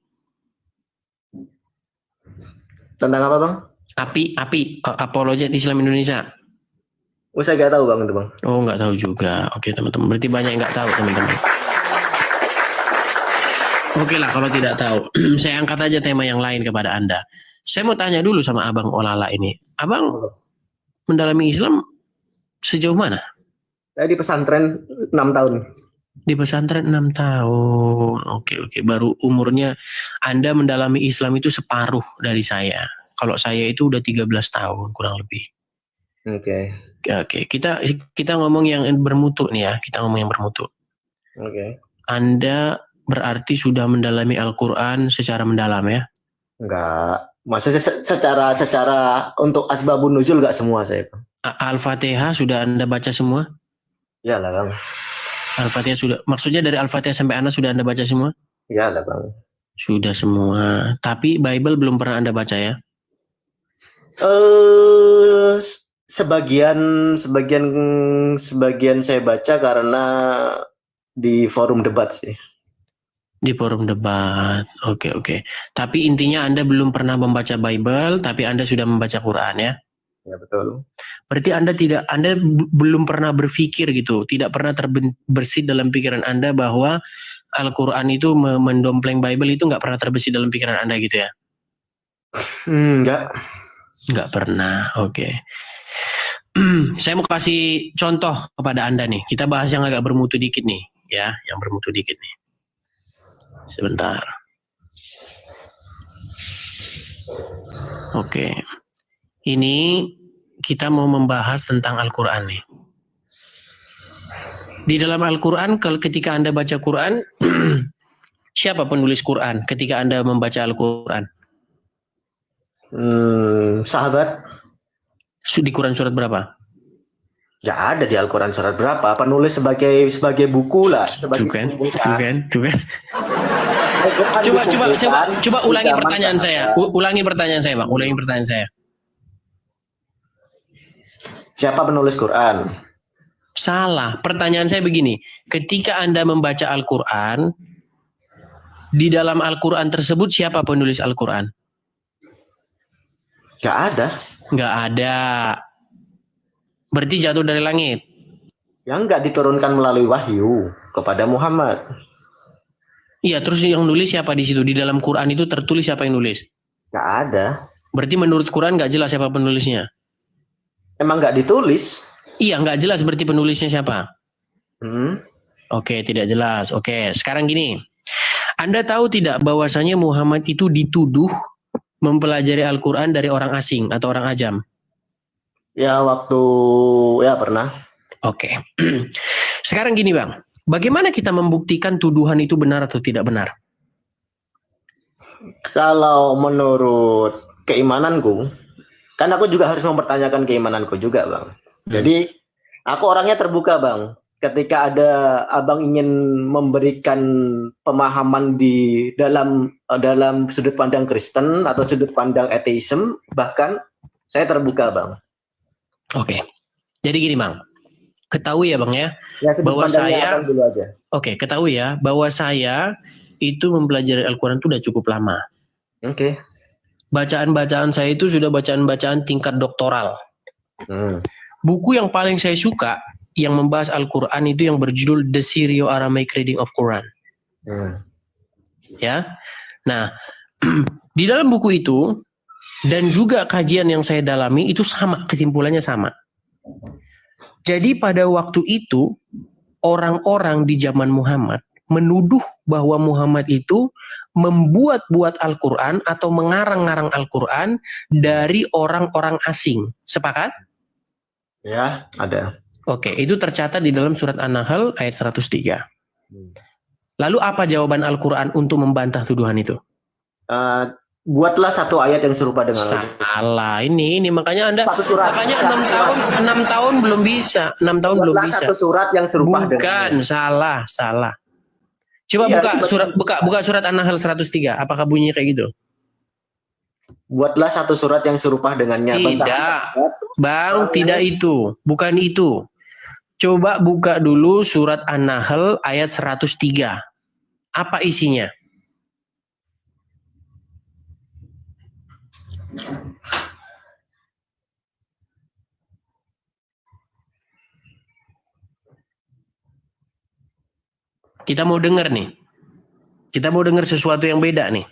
Tentang apa, Bang? API, Apologet Islam Indonesia. Saya nggak tahu, Bang, itu, Bang. Oh, nggak tahu juga. Oke, teman-teman. Berarti banyak yang nggak tahu, teman-teman. Oke lah, kalau tidak tahu. Saya angkat aja tema yang lain kepada Anda. Saya mau tanya dulu sama Abang Olala ini. Abang mendalami Islam sejauh mana? Saya di pesantren 6 tahun. Di pesantren 6 tahun. Oke. Baru umurnya Anda mendalami Islam itu separuh dari saya. Kalau saya itu udah 13 tahun kurang lebih. Oke. Kita ngomong yang bermutu nih ya. Kita ngomong yang bermutu. Oke. Anda berarti sudah mendalami Al-Quran secara mendalam ya? Enggak. Maksudnya secara untuk asbabun nuzul enggak semua saya. Al-Fatihah sudah Anda baca semua? Ya lah, Bang. Al-Fatihah sudah, maksudnya dari Al-Fatihah sampai Anas sudah Anda baca semua? Ya lah, Bang. Sudah semua. Tapi Bible belum pernah Anda baca ya? Sebagian saya baca karena di forum debat sih. Di forum debat. Oke. Tapi intinya Anda belum pernah membaca Bible, tapi Anda sudah membaca Quran ya? Ya, betul. Berarti Anda belum pernah berpikir gitu, tidak pernah terbersit dalam pikiran Anda bahwa Al-Quran itu mendompleng Bible itu nggak pernah terbersit dalam pikiran Anda gitu ya? Enggak. Nggak pernah, oke. Saya mau kasih contoh kepada Anda nih. Kita bahas yang agak bermutu dikit nih, ya, yang bermutu dikit nih. Sebentar. Oke. Ini kita mau membahas tentang Al-Quran nih. Di dalam Al-Quran, ketika Anda baca Quran, siapa penulis Quran ketika Anda membaca Al-Quran? Sahabat. Di Quran surat berapa? Ya ada di Al-Quran surat berapa? Penulis sebagai buku lah. Tuh kan. Coba ulangi pertanyaan saya. Ulangi pertanyaan saya, Bang. Ulangi pertanyaan saya. Siapa penulis Quran? Salah. Pertanyaan saya begini, ketika Anda membaca Al-Quran, di dalam Al-Quran tersebut siapa penulis Al-Quran? Nggak ada. Nggak ada. Berarti jatuh dari langit. Yang nggak diturunkan melalui wahyu kepada Muhammad. Iya, terus yang nulis siapa di situ? Di dalam Quran itu tertulis siapa yang nulis? Nggak ada. Berarti menurut Quran nggak jelas siapa penulisnya? Emang nggak ditulis? Iya, nggak jelas berarti penulisnya siapa? Hmm. Oke, tidak jelas. Oke, sekarang gini. Anda tahu tidak bahwasanya Muhammad itu dituduh mempelajari Al-Quran dari orang asing atau orang ajam? Ya pernah. Oke. Sekarang gini Bang, bagaimana kita membuktikan tuduhan itu benar atau tidak benar? Kalau menurut keimananku, kan aku juga harus mempertanyakan keimananku juga Bang. Jadi aku orangnya terbuka Bang. Ketika ada abang ingin memberikan pemahaman di dalam sudut pandang Kristen atau sudut pandang ateisme, bahkan saya terbuka Bang. Oke, jadi gini Bang, ketahui ya Bang ya, bahwa ketahui ya bahwa saya itu mempelajari Al-Quran itu udah cukup lama. Oke. Bacaan-bacaan saya itu sudah bacaan-bacaan tingkat doktoral. Buku yang paling saya suka yang membahas Al-Quran itu yang berjudul The Syro-Aramaic Reading of Quran. Ya. Nah, di dalam buku itu dan juga kajian yang saya dalami itu sama, kesimpulannya sama. Jadi pada waktu itu orang-orang di zaman Muhammad menuduh bahwa Muhammad itu membuat-buat Al-Quran atau mengarang-ngarang Al-Quran dari orang-orang asing. Sepakat? Ya, ada. Oke, itu tercatat di dalam surat An-Nahl ayat 103. Lalu apa jawaban Al-Quran untuk membantah tuduhan itu? Buatlah satu ayat yang serupa dengan salah. Ini makanya Anda makanya 6 tahun belum bisa. 6 tahun belum bisa. Satu surat yang serupa Bukan, salah. Coba buka surat An-Nahl 103. Apakah bunyinya kayak gitu? Buatlah satu surat yang serupa dengannya. Tidak, Bang, tidak itu. Bukan itu. Coba buka dulu surat An-Nahl ayat 103. Apa isinya? Kita mau dengar nih. Kita mau dengar sesuatu yang beda nih.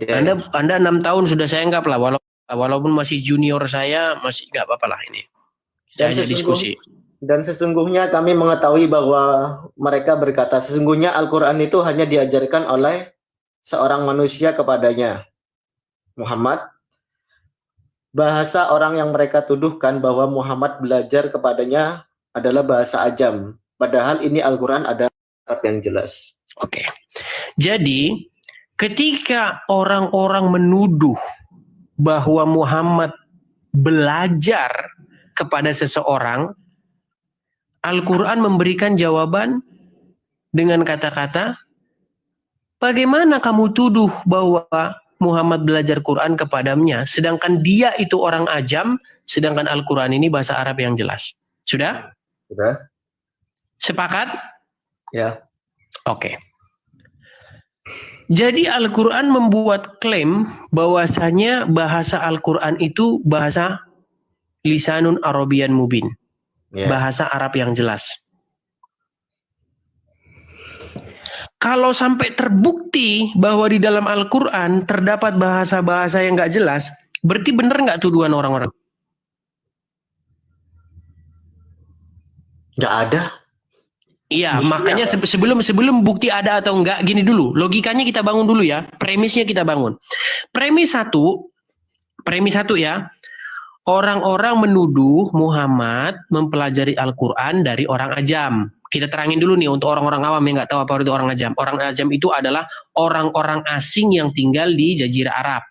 Anda 6 tahun sudah saya anggap lah, walaupun masih junior saya, masih nggak apa-apa lah ini. Saya hanya diskusi. Dan sesungguhnya kami mengetahui bahwa mereka berkata, sesungguhnya Al-Quran itu hanya diajarkan oleh seorang manusia kepadanya, Muhammad. Bahasa orang yang mereka tuduhkan bahwa Muhammad belajar kepadanya adalah bahasa ajam. Padahal ini Al-Quran ada Arab yang jelas. Oke. Jadi, ketika orang-orang menuduh bahwa Muhammad belajar kepada seseorang, Al-Quran memberikan jawaban dengan kata-kata, bagaimana kamu tuduh bahwa Muhammad belajar Quran kepadanya, sedangkan dia itu orang ajam, sedangkan Al-Quran ini bahasa Arab yang jelas. Sudah? Sudah. Sepakat? Ya. Oke. Jadi Al-Quran membuat klaim bahwasanya bahasa Al-Quran itu bahasa lisanun Arabian mubin. Bahasa Arab yang jelas. Kalau sampai terbukti bahwa di dalam Al-Quran terdapat bahasa-bahasa yang nggak jelas, berarti benar nggak tuduhan orang-orang? Nggak ada. Iya, makanya sebelum bukti ada atau enggak, gini dulu. Logikanya kita bangun dulu ya. Premisnya kita bangun. Premis satu ya. Orang-orang menuduh Muhammad mempelajari Al-Quran dari orang ajam. Kita terangin dulu nih untuk orang-orang awam yang nggak tahu apa itu orang ajam. Orang ajam itu adalah orang-orang asing yang tinggal di Jazirah Arab.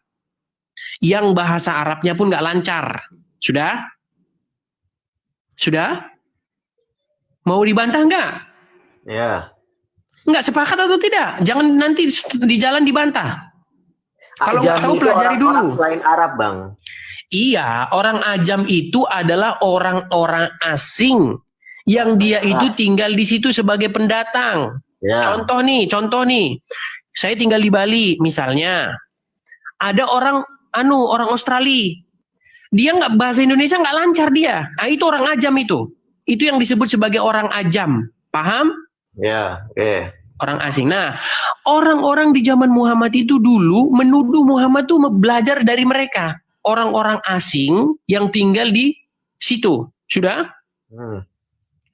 Yang bahasa Arabnya pun nggak lancar. Sudah? Mau dibantah nggak? Ya. Nggak sepakat atau tidak? Jangan nanti di jalan dibantah. Kalau nggak tahu pelajari dulu. Selain Arab, Bang. Iya, orang ajam itu adalah orang-orang asing yang dia itu tinggal di situ sebagai pendatang. Ya. Contoh nih, saya tinggal di Bali misalnya, ada orang Australia, dia nggak bahasa Indonesia nggak lancar dia, nah itu orang ajam itu yang disebut sebagai orang ajam, paham? Ya, oke. Orang asing. Nah, orang-orang di zaman Muhammad itu dulu menuduh Muhammad tuh belajar dari mereka, orang-orang asing yang tinggal di situ, sudah?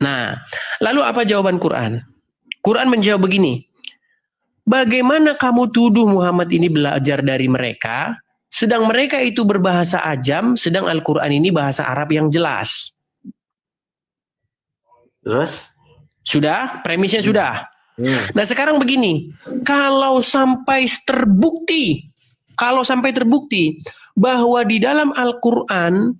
Nah, lalu apa jawaban Quran? Quran menjawab begini, bagaimana kamu tuduh Muhammad ini belajar dari mereka, sedang mereka itu berbahasa ajam, sedang Al-Quran ini bahasa Arab yang jelas. Terus? Sudah? Premisnya sudah? Nah sekarang begini, kalau sampai terbukti bahwa di dalam Al-Quran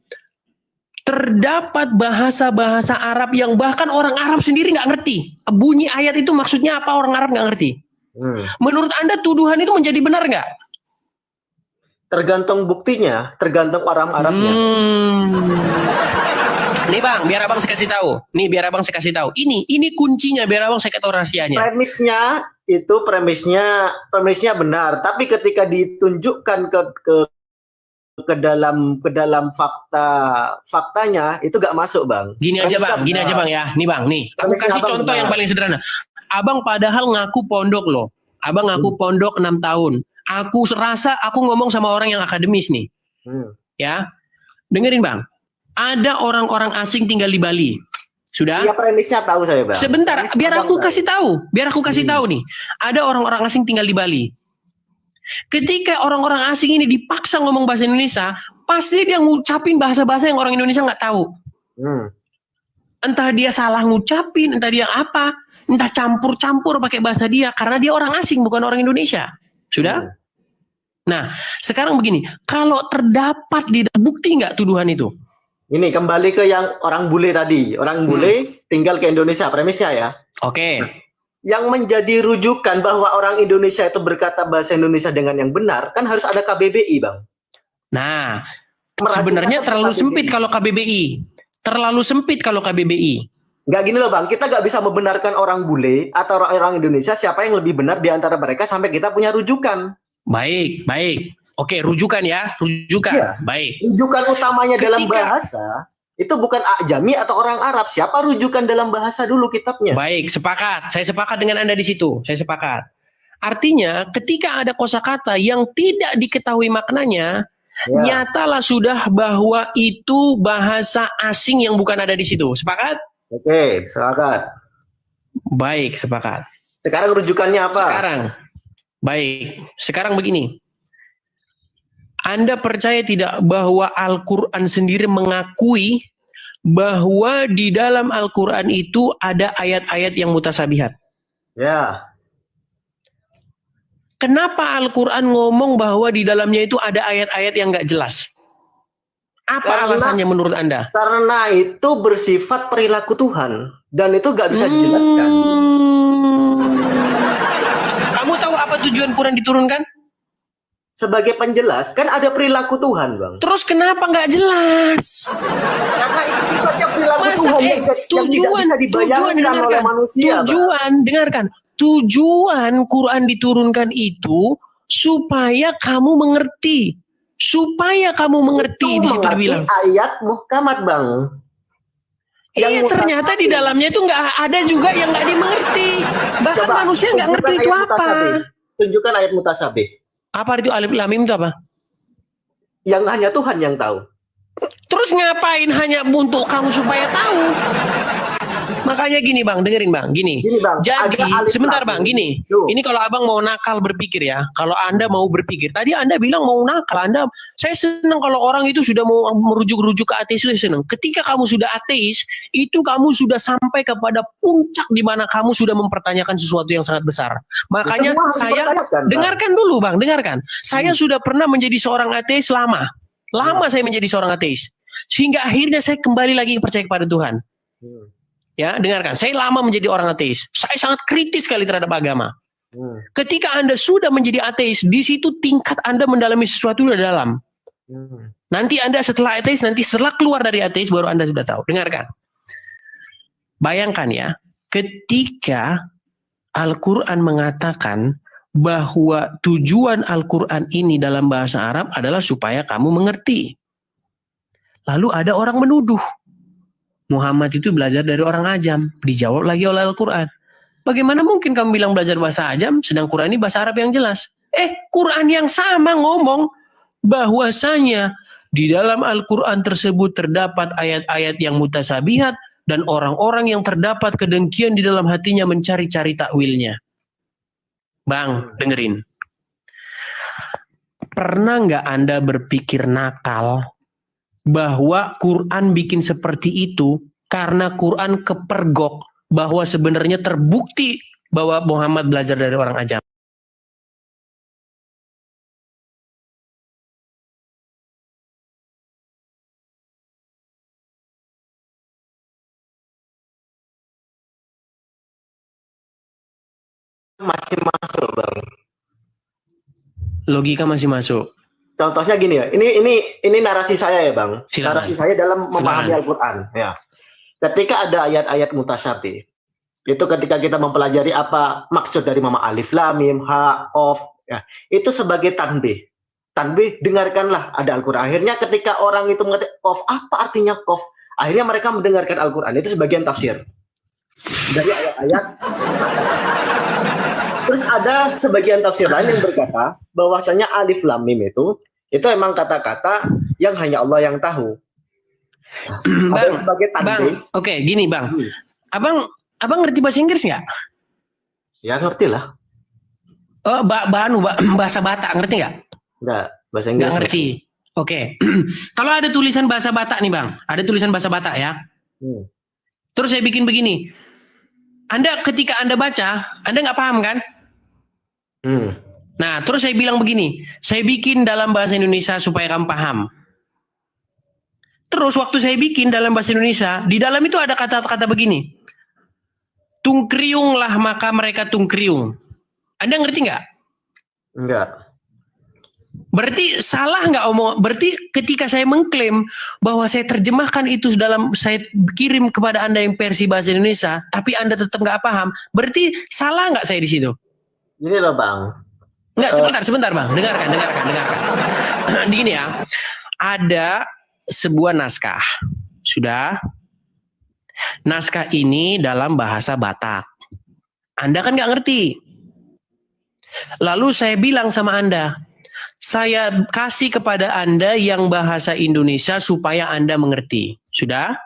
terdapat bahasa-bahasa Arab yang bahkan orang Arab sendiri nggak ngerti. Bunyi ayat itu maksudnya apa, orang Arab nggak ngerti. Menurut Anda tuduhan itu menjadi benar nggak? Tergantung buktinya, tergantung orang Arabnya. Nih Bang, biar Abang saya kasih tahu. Ini kuncinya, biar Abang saya tahu rahasianya. Premisnya benar, tapi ketika ditunjukkan ke dalam faktanya itu gak masuk, Bang. Gini aja Bang ya. Nih Bang, aku kasih contoh yang paling sederhana. Abang padahal ngaku pondok loh. Abang ngaku pondok 6 tahun. Aku rasa aku ngomong sama orang yang akademis nih. Ya. Dengerin Bang. Ada orang-orang asing tinggal di Bali. Sudah? Iya, premisnya tahu saya, Bang. Sebentar, biar aku kasih tahu nih. Ada orang-orang asing tinggal di Bali. Ketika orang-orang asing ini dipaksa ngomong bahasa Indonesia, pasti dia ngucapin bahasa-bahasa yang orang Indonesia nggak tahu. Entah dia salah ngucapin, entah dia apa, entah campur-campur pakai bahasa dia, karena dia orang asing bukan orang Indonesia. Sudah? Nah, sekarang begini, kalau terdapat di bukti nggak tuduhan itu? Ini kembali ke yang orang bule tadi. Orang bule tinggal ke Indonesia, premisnya ya. Oke. Yang menjadi rujukan bahwa orang Indonesia itu berkata bahasa Indonesia dengan yang benar, kan harus ada KBBI, Bang. Nah, sebenarnya terlalu sempit kalau KBBI. Nggak gini loh, Bang. Kita nggak bisa membenarkan orang bule atau orang Indonesia siapa yang lebih benar di antara mereka sampai kita punya rujukan. Baik. Oke, rujukan ya. Iya. Baik. Rujukan utamanya dalam bahasa itu bukan ajami atau orang Arab. Siapa rujukan dalam bahasa dulu kitabnya? Baik, sepakat. Saya sepakat dengan Anda di situ. Saya sepakat. Artinya, ketika ada kosakata yang tidak diketahui maknanya, nyatalah sudah bahwa itu bahasa asing yang bukan ada di situ. Sepakat? Oke, sepakat. Baik, sepakat. Sekarang rujukannya apa? Sekarang begini. Anda percaya tidak bahwa Al-Quran sendiri mengakui bahwa di dalam Al-Quran itu ada ayat-ayat yang mutasabihat? Ya. Kenapa Al-Quran ngomong bahwa di dalamnya itu ada ayat-ayat yang nggak jelas? Apa alasannya menurut Anda? Karena itu bersifat perilaku Tuhan. Dan itu nggak bisa dijelaskan. Kamu tahu apa tujuan Quran diturunkan? Sebagai penjelas, kan ada perilaku Tuhan, Bang. Terus kenapa nggak jelas? Karena itu sifatnya perilaku Tuhan yang tidak bisa dibayangkan oleh manusia. Dengarkan. Tujuan Quran diturunkan itu supaya kamu mengerti. Di situ dibilang. Ayat muhkamat, Bang. Iya, ternyata di dalamnya itu nggak ada juga yang nggak dimengerti. Bahkan coba, manusia nggak ngerti itu apa. Tunjukkan ayat mutasabih. Apa itu alif lam mim itu apa? Yang hanya Tuhan yang tahu. Terus ngapain hanya untuk kamu supaya tahu? Makanya gini Bang, dengerin Bang, gini. Bang, jadi sebentar Bang, gini. Ini kalau Abang mau nakal berpikir ya, kalau Anda mau berpikir, tadi Anda bilang mau nakal, saya senang kalau orang itu sudah mau merujuk ke ateis, saya senang. Ketika kamu sudah ateis, itu kamu sudah sampai kepada puncak di mana kamu sudah mempertanyakan sesuatu yang sangat besar. Makanya saya dengarkan dulu Bang, dengarkan. Saya sudah pernah menjadi seorang ateis lama saya menjadi seorang ateis, sehingga akhirnya saya kembali lagi percaya kepada Tuhan. Ya, dengarkan, saya lama menjadi orang ateis. Saya sangat kritis sekali terhadap agama. Ketika Anda sudah menjadi ateis, di situ tingkat Anda mendalami sesuatu sudah dalam. Nanti Anda setelah ateis, nanti setelah keluar dari ateis baru Anda sudah tahu. Dengarkan. Bayangkan ya, ketika Al-Quran mengatakan bahwa tujuan Al-Quran ini dalam bahasa Arab adalah supaya kamu mengerti. Lalu ada orang menuduh, Muhammad itu belajar dari orang ajam. Dijawab lagi oleh Al-Quran. Bagaimana mungkin kamu bilang belajar bahasa ajam, sedang Quran ini bahasa Arab yang jelas? Quran yang sama ngomong bahwasanya di dalam Al-Quran tersebut terdapat ayat-ayat yang mutasabihat dan orang-orang yang terdapat kedengkian di dalam hatinya mencari-cari takwilnya. Bang, dengerin. Pernah nggak Anda berpikir nakal bahwa Quran bikin seperti itu karena Quran kepergok bahwa sebenarnya terbukti bahwa Muhammad belajar dari orang ajam? Masih masuk, Bang. Logika masih masuk. Contohnya gini ya, ini narasi saya ya, Bang. Silakan. Narasi saya dalam memahami Al-Quran. Ya. Ketika ada ayat-ayat mutasyabih, itu ketika kita mempelajari apa maksud dari mama alif, lam, mim, ha, of, ya, itu sebagai tanbih. Tanbih, dengarkanlah ada Al-Quran. Akhirnya ketika orang itu mengatakan of, apa artinya of? Akhirnya mereka mendengarkan Al-Quran. Itu sebagian tafsir dari ayat-ayat. Terus ada sebagian tafsir lain yang berkata bahwasanya alif lam mim itu emang kata-kata yang hanya Allah yang tahu. Bang, sebagai tanbih. Oke, gini Bang. Abang ngerti bahasa Inggris nggak? Ya ngerti lah. Oh, bahasa Batak ngerti nggak? Nggak, bahasa Inggris. Nggak ngerti. Oke. Kalau ada tulisan bahasa Batak nih Bang, ada tulisan bahasa Batak ya. Terus saya bikin begini. Ketika Anda baca, Anda nggak paham kan? Nah, terus saya bilang begini, saya bikin dalam bahasa Indonesia supaya kamu paham. Terus waktu saya bikin dalam bahasa Indonesia, di dalam itu ada kata-kata begini. Tungkriunglah maka mereka tungkriung. Anda ngerti nggak? Enggak. Berarti salah nggak omong? Berarti ketika saya mengklaim bahwa saya terjemahkan itu dalam, saya kirim kepada Anda yang versi bahasa Indonesia, tapi Anda tetap nggak paham, berarti salah nggak saya di situ? Gini loh Bang. Nggak, sebentar Bang, dengarkan. Gini ya, ada sebuah naskah, sudah. Naskah ini dalam bahasa Batak. Anda kan nggak ngerti. Lalu saya bilang sama Anda, saya kasih kepada Anda yang bahasa Indonesia supaya Anda mengerti. Sudah?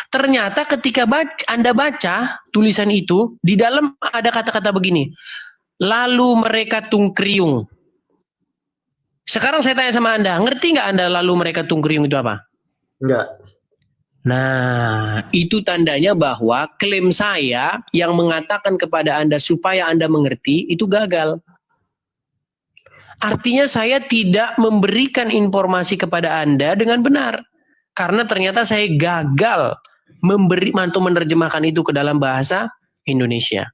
Ternyata ketika Anda baca tulisan itu, di dalam ada kata-kata begini. Lalu mereka tungkriung. Sekarang saya tanya sama Anda, ngerti nggak Anda lalu mereka tungkriung itu apa? Enggak. Nah, itu tandanya bahwa klaim saya yang mengatakan kepada Anda supaya Anda mengerti, itu gagal. Artinya saya tidak memberikan informasi kepada Anda dengan benar. Karena ternyata saya gagal menerjemahkan itu ke dalam bahasa Indonesia.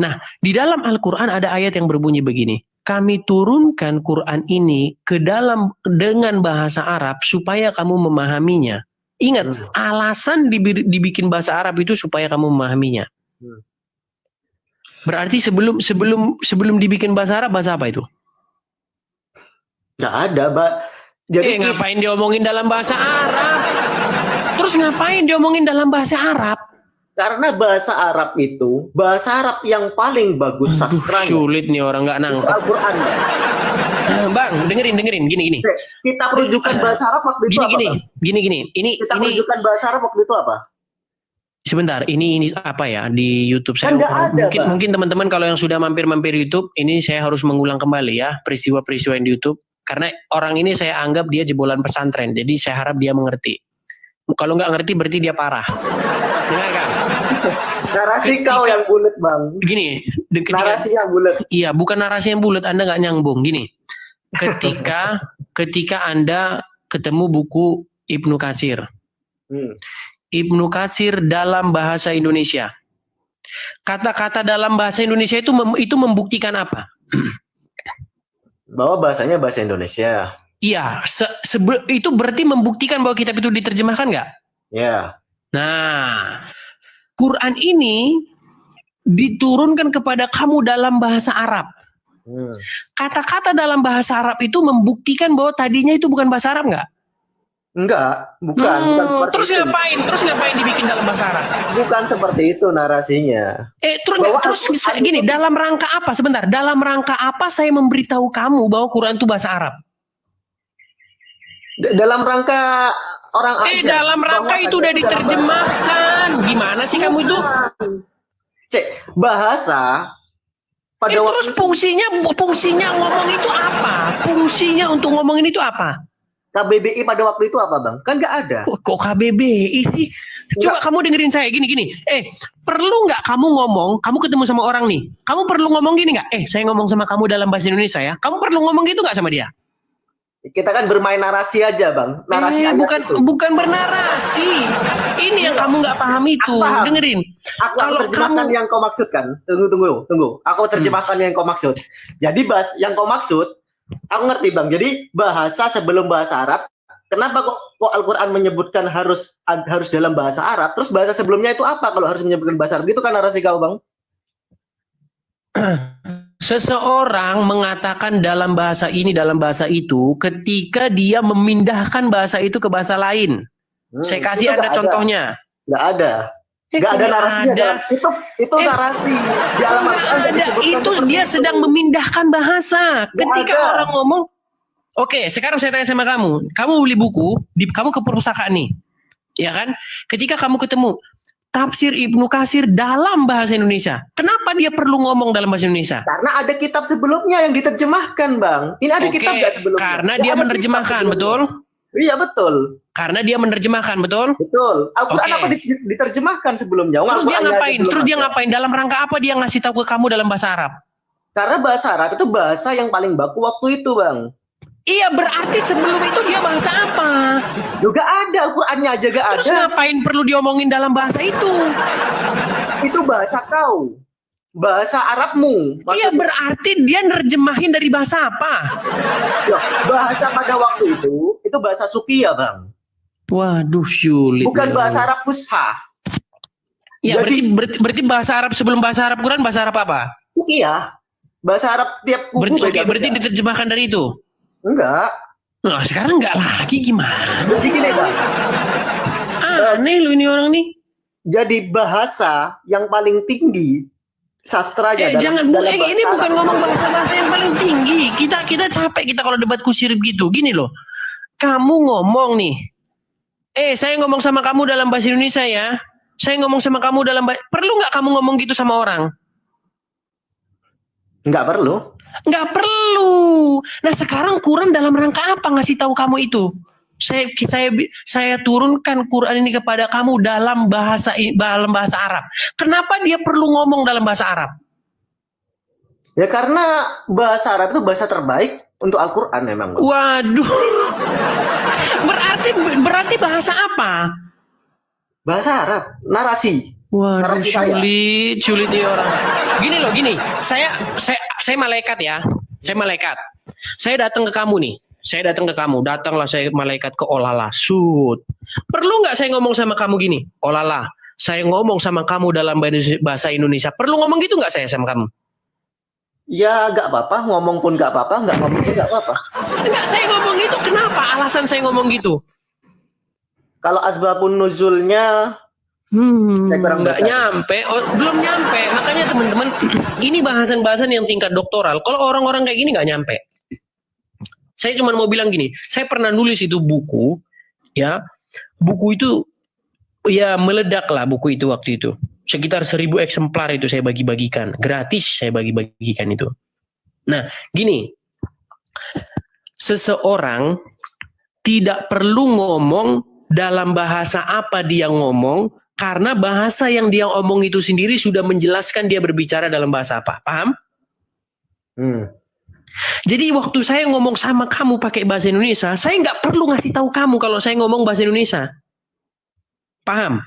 Nah, di dalam Al-Quran ada ayat yang berbunyi begini. Kami turunkan Quran ini ke dalam dengan bahasa Arab supaya kamu memahaminya. Ingat, alasan dibikin bahasa Arab itu supaya kamu memahaminya. Berarti sebelum dibikin bahasa Arab, bahasa apa itu? Nggak ada, Mbak. Jadi ngapain diomongin dalam bahasa Arab? Terus ngapain diomongin dalam bahasa Arab? Karena bahasa Arab itu bahasa Arab yang paling bagus sastranya. Sulit nih orang nggak nangkep. Al-Quran. Bang, dengerin, gini. Kita rujukan bahasa Arab waktu itu apa? Gini. Kita rujukan bahasa Arab waktu itu apa? Sebentar, ini apa ya di YouTube saya? Mungkin teman-teman kalau yang sudah mampir YouTube, ini saya harus mengulang kembali ya peristiwa-peristiwa yang di YouTube. Karena orang ini saya anggap dia jebolan pesantren, jadi saya harap dia mengerti. Kalau nggak ngerti berarti dia parah. Dengarkan. Narasi kau yang bulat Bang. Gini, narasi yang bulat. Iya, bukan narasi yang bulat. Anda nggak nyambung. Gini, ketika Anda ketemu buku Ibnu Katsir, Ibnu Katsir dalam bahasa Indonesia, kata-kata dalam bahasa Indonesia itu membuktikan apa? Bahwa bahasanya bahasa Indonesia. Iya, itu berarti membuktikan bahwa kitab itu diterjemahkan nggak? Ya. Nah, Quran ini diturunkan kepada kamu dalam bahasa Arab. Kata-kata dalam bahasa Arab itu membuktikan bahwa tadinya itu bukan bahasa Arab nggak? Enggak, bukan seperti terus itu. Terus ngapain dibikin dalam bahasa Arab? Bukan seperti itu narasinya. Terus gini, dalam rangka apa? Sebentar, dalam rangka apa saya memberitahu kamu bahwa Quran itu bahasa Arab? Dalam rangka orang aja. Dalam rangka itu udah diterjemahkan. Gimana sih kamu itu? Bahasa pada terus fungsinya ngomong itu apa? Fungsinya untuk ngomongin itu apa? KBBI pada waktu itu apa, Bang? Kan nggak ada. Kok KBBI sih? Coba kamu dengerin saya gini. Perlu nggak kamu ngomong? Kamu ketemu sama orang nih. Kamu perlu ngomong gini nggak? Saya ngomong sama kamu dalam bahasa Indonesia ya. Kamu perlu ngomong gitu nggak sama dia? Kita kan bermain narasi aja, Bang. Narasi bukan bernarasi. Ini yang kamu nggak paham itu. Dengerin. Aku terjemahkan yang kau maksudkan. Tunggu. Aku terjemahkan yang kau maksud. Jadi yang kau maksud, aku ngerti, Bang. Jadi bahasa sebelum bahasa Arab. Kenapa kok Al-Quran menyebutkan harus dalam bahasa Arab? Terus bahasa sebelumnya itu apa kalau harus menyebutkan bahasa Arab? Gitu kan narasi kau, Bang? Seseorang mengatakan dalam bahasa ini, dalam bahasa itu, ketika dia memindahkan bahasa itu ke bahasa lain. Saya kasih Anda contohnya. Nggak ada. Nggak ada narasinya. Itu narasi. Di alamat itu dia sedang memindahkan bahasa. Ketika orang ngomong, oke, sekarang saya tanya sama kamu. Kamu beli buku, kamu ke perpustakaan nih. Ya kan? Ketika kamu ketemu tafsir Ibnu Katsir dalam bahasa Indonesia. Kenapa dia perlu ngomong dalam bahasa Indonesia? Karena ada kitab sebelumnya yang diterjemahkan, Bang. Ini ada kitab nggak sebelumnya? Karena dia menerjemahkan, betul? Iya, betul. Karena dia menerjemahkan, betul? Betul. Al-Quran apa diterjemahkan sebelumnya? Terus dia ngapain? Dalam rangka apa dia ngasih tahu ke kamu dalam bahasa Arab? Karena bahasa Arab itu bahasa yang paling baku waktu itu, Bang. Iya, berarti sebelum itu dia bahasa apa? Juga ada, Al-Qurannya aja gak ada. Terus ngapain perlu diomongin dalam bahasa itu? Itu bahasa kau. Bahasa Arabmu. Iya, berarti dia nerjemahin dari bahasa apa? Bahasa pada waktu itu bahasa Sukia, Bang. Waduh, sulit. Bukan bahasa Arab Fusha. Ya, berarti bahasa Arab sebelum bahasa Arab Quran, bahasa Arab apa? Sukia. Bahasa Arab tiap kubu berarti diterjemahkan dari itu? Enggak. Nah, sekarang enggak lagi, gimana? Jadi gini, Bang. Aneh lu ini orang nih. Jadi bahasa yang paling tinggi sastranya jangan ini bukan ngomong bahasa yang paling tinggi. Kita capek kita kalau debat kusir begitu. Gini loh. Kamu ngomong nih. Saya ngomong sama kamu dalam bahasa Indonesia ya. Saya ngomong sama kamu dalam perlu nggak kamu ngomong gitu sama orang? Nggak perlu. Nggak perlu. Nah, sekarang Quran dalam rangka apa ngasih tahu kamu itu? Saya turunkan Quran ini kepada kamu dalam bahasa Arab. Kenapa dia perlu ngomong dalam bahasa Arab? Ya karena bahasa Arab itu bahasa terbaik untuk Al-Quran memang. Waduh. Berarti bahasa apa? Bahasa Arab, narasi. Waduh, sulit nih orang. Gini. Saya malaikat ya. Saya malaikat. Saya datang ke kamu nih. Datanglah saya malaikat ke Olala. Perlu nggak saya ngomong sama kamu gini? Olala, saya ngomong sama kamu dalam bahasa Indonesia. Perlu ngomong gitu nggak saya sama kamu? Ya nggak apa-apa, ngomong pun nggak apa-apa, nggak ngomong pun nggak apa-apa. Enggak, saya ngomong gitu. Kenapa? Alasan saya ngomong gitu? Kalau asbabun nuzulnya nggak nyampe, belum nyampe. Makanya teman-teman, ini bahasan-bahasan yang tingkat doktoral. Kalau orang-orang kayak gini nggak nyampe. Saya cuma mau bilang gini, saya pernah nulis itu buku, ya, buku itu, ya meledak lah buku itu waktu itu. Sekitar 1000 eksemplar itu saya bagi-bagikan, gratis saya bagi-bagikan itu. Nah, gini, seseorang tidak perlu ngomong dalam bahasa apa dia ngomong, karena bahasa yang dia omong itu sendiri sudah menjelaskan dia berbicara dalam bahasa apa. Paham? Jadi waktu saya ngomong sama kamu pakai bahasa Indonesia, saya nggak perlu ngasih tahu kamu kalau saya ngomong bahasa Indonesia. Paham?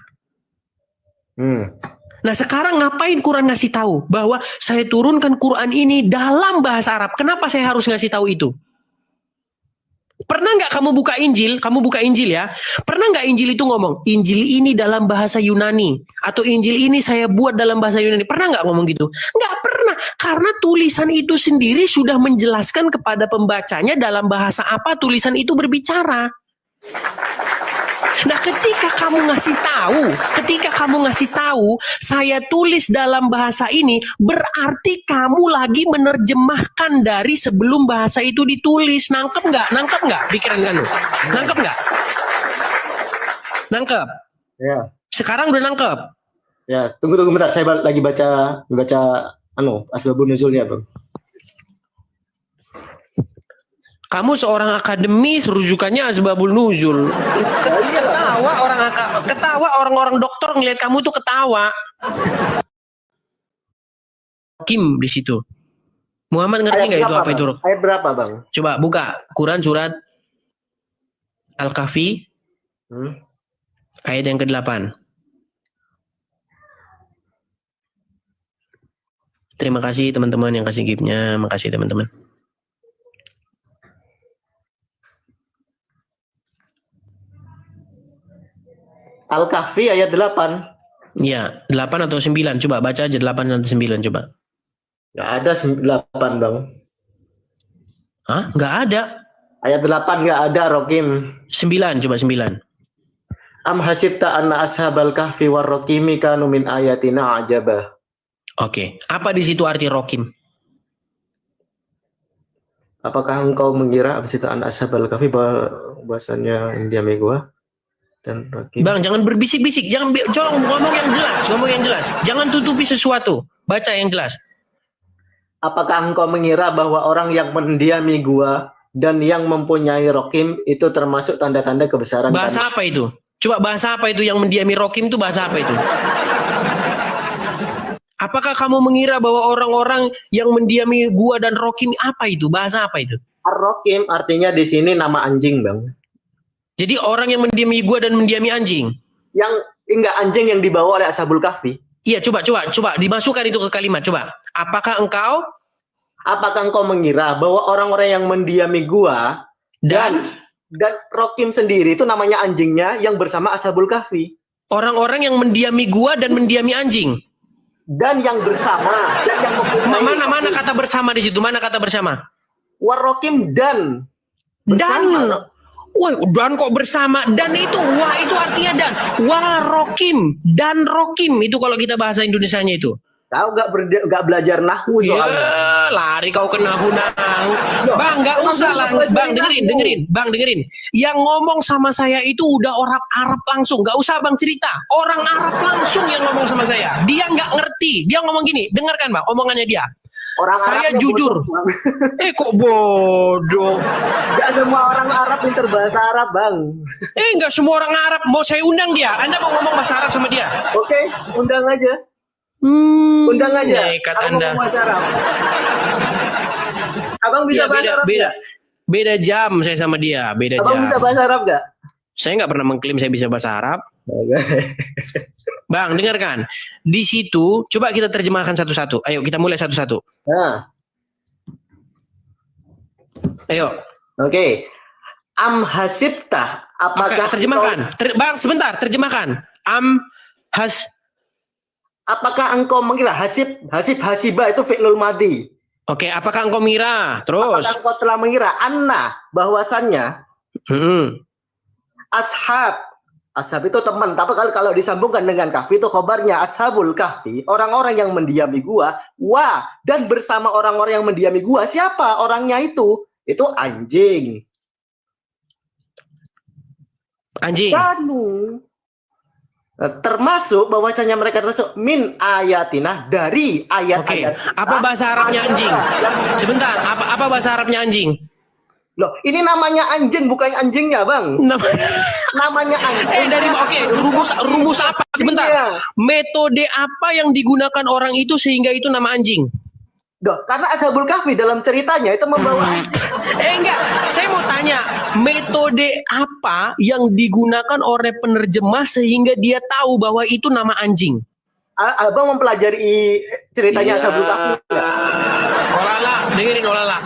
Nah, sekarang ngapain Quran ngasih tahu bahwa saya turunkan Quran ini dalam bahasa Arab? Kenapa saya harus ngasih tahu itu? Pernah nggak kamu buka Injil? Kamu buka Injil ya. Pernah nggak Injil itu ngomong, Injil ini dalam bahasa Yunani atau Injil ini saya buat dalam bahasa Yunani? Pernah nggak ngomong gitu? Nggak pernah, karena tulisan itu sendiri sudah menjelaskan kepada pembacanya dalam bahasa apa tulisan itu berbicara. Nah, ketika kamu ngasih tahu, saya tulis dalam bahasa ini, berarti kamu lagi menerjemahkan dari sebelum bahasa itu ditulis. Nangkep nggak? Pikiran kamu? Nangkep nggak? Nangkep? Ya. Sekarang udah nangkep? Ya, tunggu bentar. Saya lagi baca asbabun nuzulnya, Bang. Kamu seorang akademis, rujukannya asbabul nuzul. Ketawa orang-orang dokter ngelihat kamu tuh ketawa. Kim di situ. Muhammad ngerti nggak itu apa itu? Ayat berapa, Bang? Coba buka Quran surat Al-Kahfi. Ayat yang ke-8. Terima kasih teman-teman yang kasih gift-nya. Makasih teman-teman. Al-Kahfi ayat 8. Iya, 8 atau 9. Coba baca aja 8 atau 9 coba. Nggak ada 8, Bang. Hah? Nggak ada. Ayat 8 nggak ada, Rokim. 9, coba 9. Am hasibta anna ashabal kahfi war rokimi kanu min ayatina ajabah. Oke, apa di situ arti rokim? Apakah engkau mengira hasibta anna ashabal kahfi bahasanya India Megwa dan rokim? Bang, jangan berbisik-bisik, jangan ngomong yang jelas, jangan tutupi sesuatu, baca yang jelas. Apakah engkau mengira bahwa orang yang mendiami gua dan yang mempunyai rokim itu termasuk tanda-tanda kebesaran? Bahasa apa itu? Coba bahasa apa itu yang mendiami rokim itu bahasa apa itu? Apakah kamu mengira bahwa orang-orang yang mendiami gua dan rokim apa itu? Bahasa apa itu? Ar-rokim artinya di sini nama anjing, Bang. Jadi orang yang mendiami gua dan mendiami anjing? Yang enggak anjing yang dibawa oleh Ashabul Kahfi. Iya, coba dimasukkan itu ke kalimat, coba. Apakah engkau mengira bahwa orang-orang yang mendiami gua dan rokim sendiri itu namanya anjingnya yang bersama Ashabul Kahfi? Orang-orang yang mendiami gua dan mendiami anjing. Dan yang bersama, dan yang mempunyai mana kata bersama di situ? Mana kata bersama? Warokim dan bersama. Dan kok bersama? Dan itu artinya dan. Warokim dan rokim itu kalau kita bahasa Indonesianya itu. Kau gak belajar nahwu soalnya. Lari kau ke nahwu. Bang, gak usah lah. Bang, dengerin. Yang ngomong sama saya itu udah orang Arab langsung. Gak usah Bang cerita. Orang Arab langsung yang ngomong sama saya. Dia gak ngerti. Dia ngomong gini. Dengarkan Bang, omongannya dia. Saya jujur. Kok bodoh? Gak semua orang Arab pinter bahasa Arab, Bang. Gak semua orang Arab. Mau saya undang dia. Anda mau ngomong bahasa Arab sama dia? Oke, undang aja. Undang aja. Anda. Abang bisa bahasa Arab? Beda jam saya sama dia. Beda Abang jam. bisa bahasa Arab gak? Saya nggak pernah mengklaim saya bisa bahasa Arab. Bang, dengarkan. Di situ, coba kita terjemahkan satu-satu. Ayo, kita mulai satu-satu. Nah. Ayo. Oke. Am hasibta. Apakah terjemahkan? Bang, sebentar. Terjemahkan. Apakah engkau mengira? Hasiba itu fi'lul madhi. Oke, apakah engkau mengira? Terus. Apakah engkau telah mengira? Anna, bahwasannya. Ashab itu teman. Tapi kalau disambungkan dengan kahfi itu khobarnya ashabul kahfi. Orang-orang yang mendiami gua. Dan bersama orang-orang yang mendiami gua. Siapa orangnya itu? Itu anjing. Anjing. Termasuk bahwasanya mereka termasuk min ayatina dari ayat-ayat. Oke. Apa bahasa Arabnya anjing? Sebentar, apa bahasa Arabnya anjing? Loh, ini namanya anjing bukan anjingnya, Bang. Namanya anjing. Rumus apa? Sebentar. Metode apa yang digunakan orang itu sehingga itu nama anjing? Karena Ashabul Kahfi dalam ceritanya itu membawa anjing. Enggak, saya mau tanya, metode apa yang digunakan oleh penerjemah sehingga dia tahu bahwa itu nama anjing? Abang mempelajari ceritanya Ashabul Kahfi. dengerin Olala.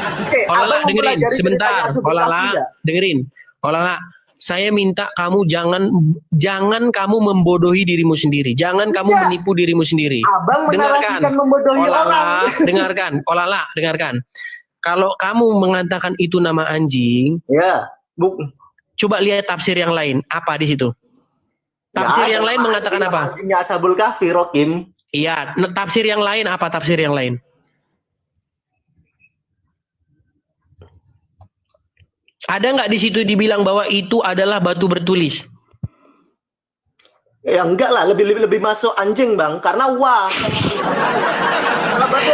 Olala dengerin sebentar. Olala dengerin. Olala, saya minta kamu jangan kamu membodohi dirimu sendiri. Jangan kamu menipu dirimu sendiri. Abang menarasikan membodohi Olala, orang. Olala, dengarkan. Kalau kamu mengatakan itu nama anjing, ya, coba lihat tafsir yang lain. Apa di situ? Tafsir yang lain mengatakan apa? Anjingnya Ashabul Kahfi, Rokim. Iya, tafsir yang lain apa tafsir yang lain? Ada nggak di situ dibilang bahwa itu adalah batu bertulis? Ya enggak lah, lebih masuk anjing bang, karena wah.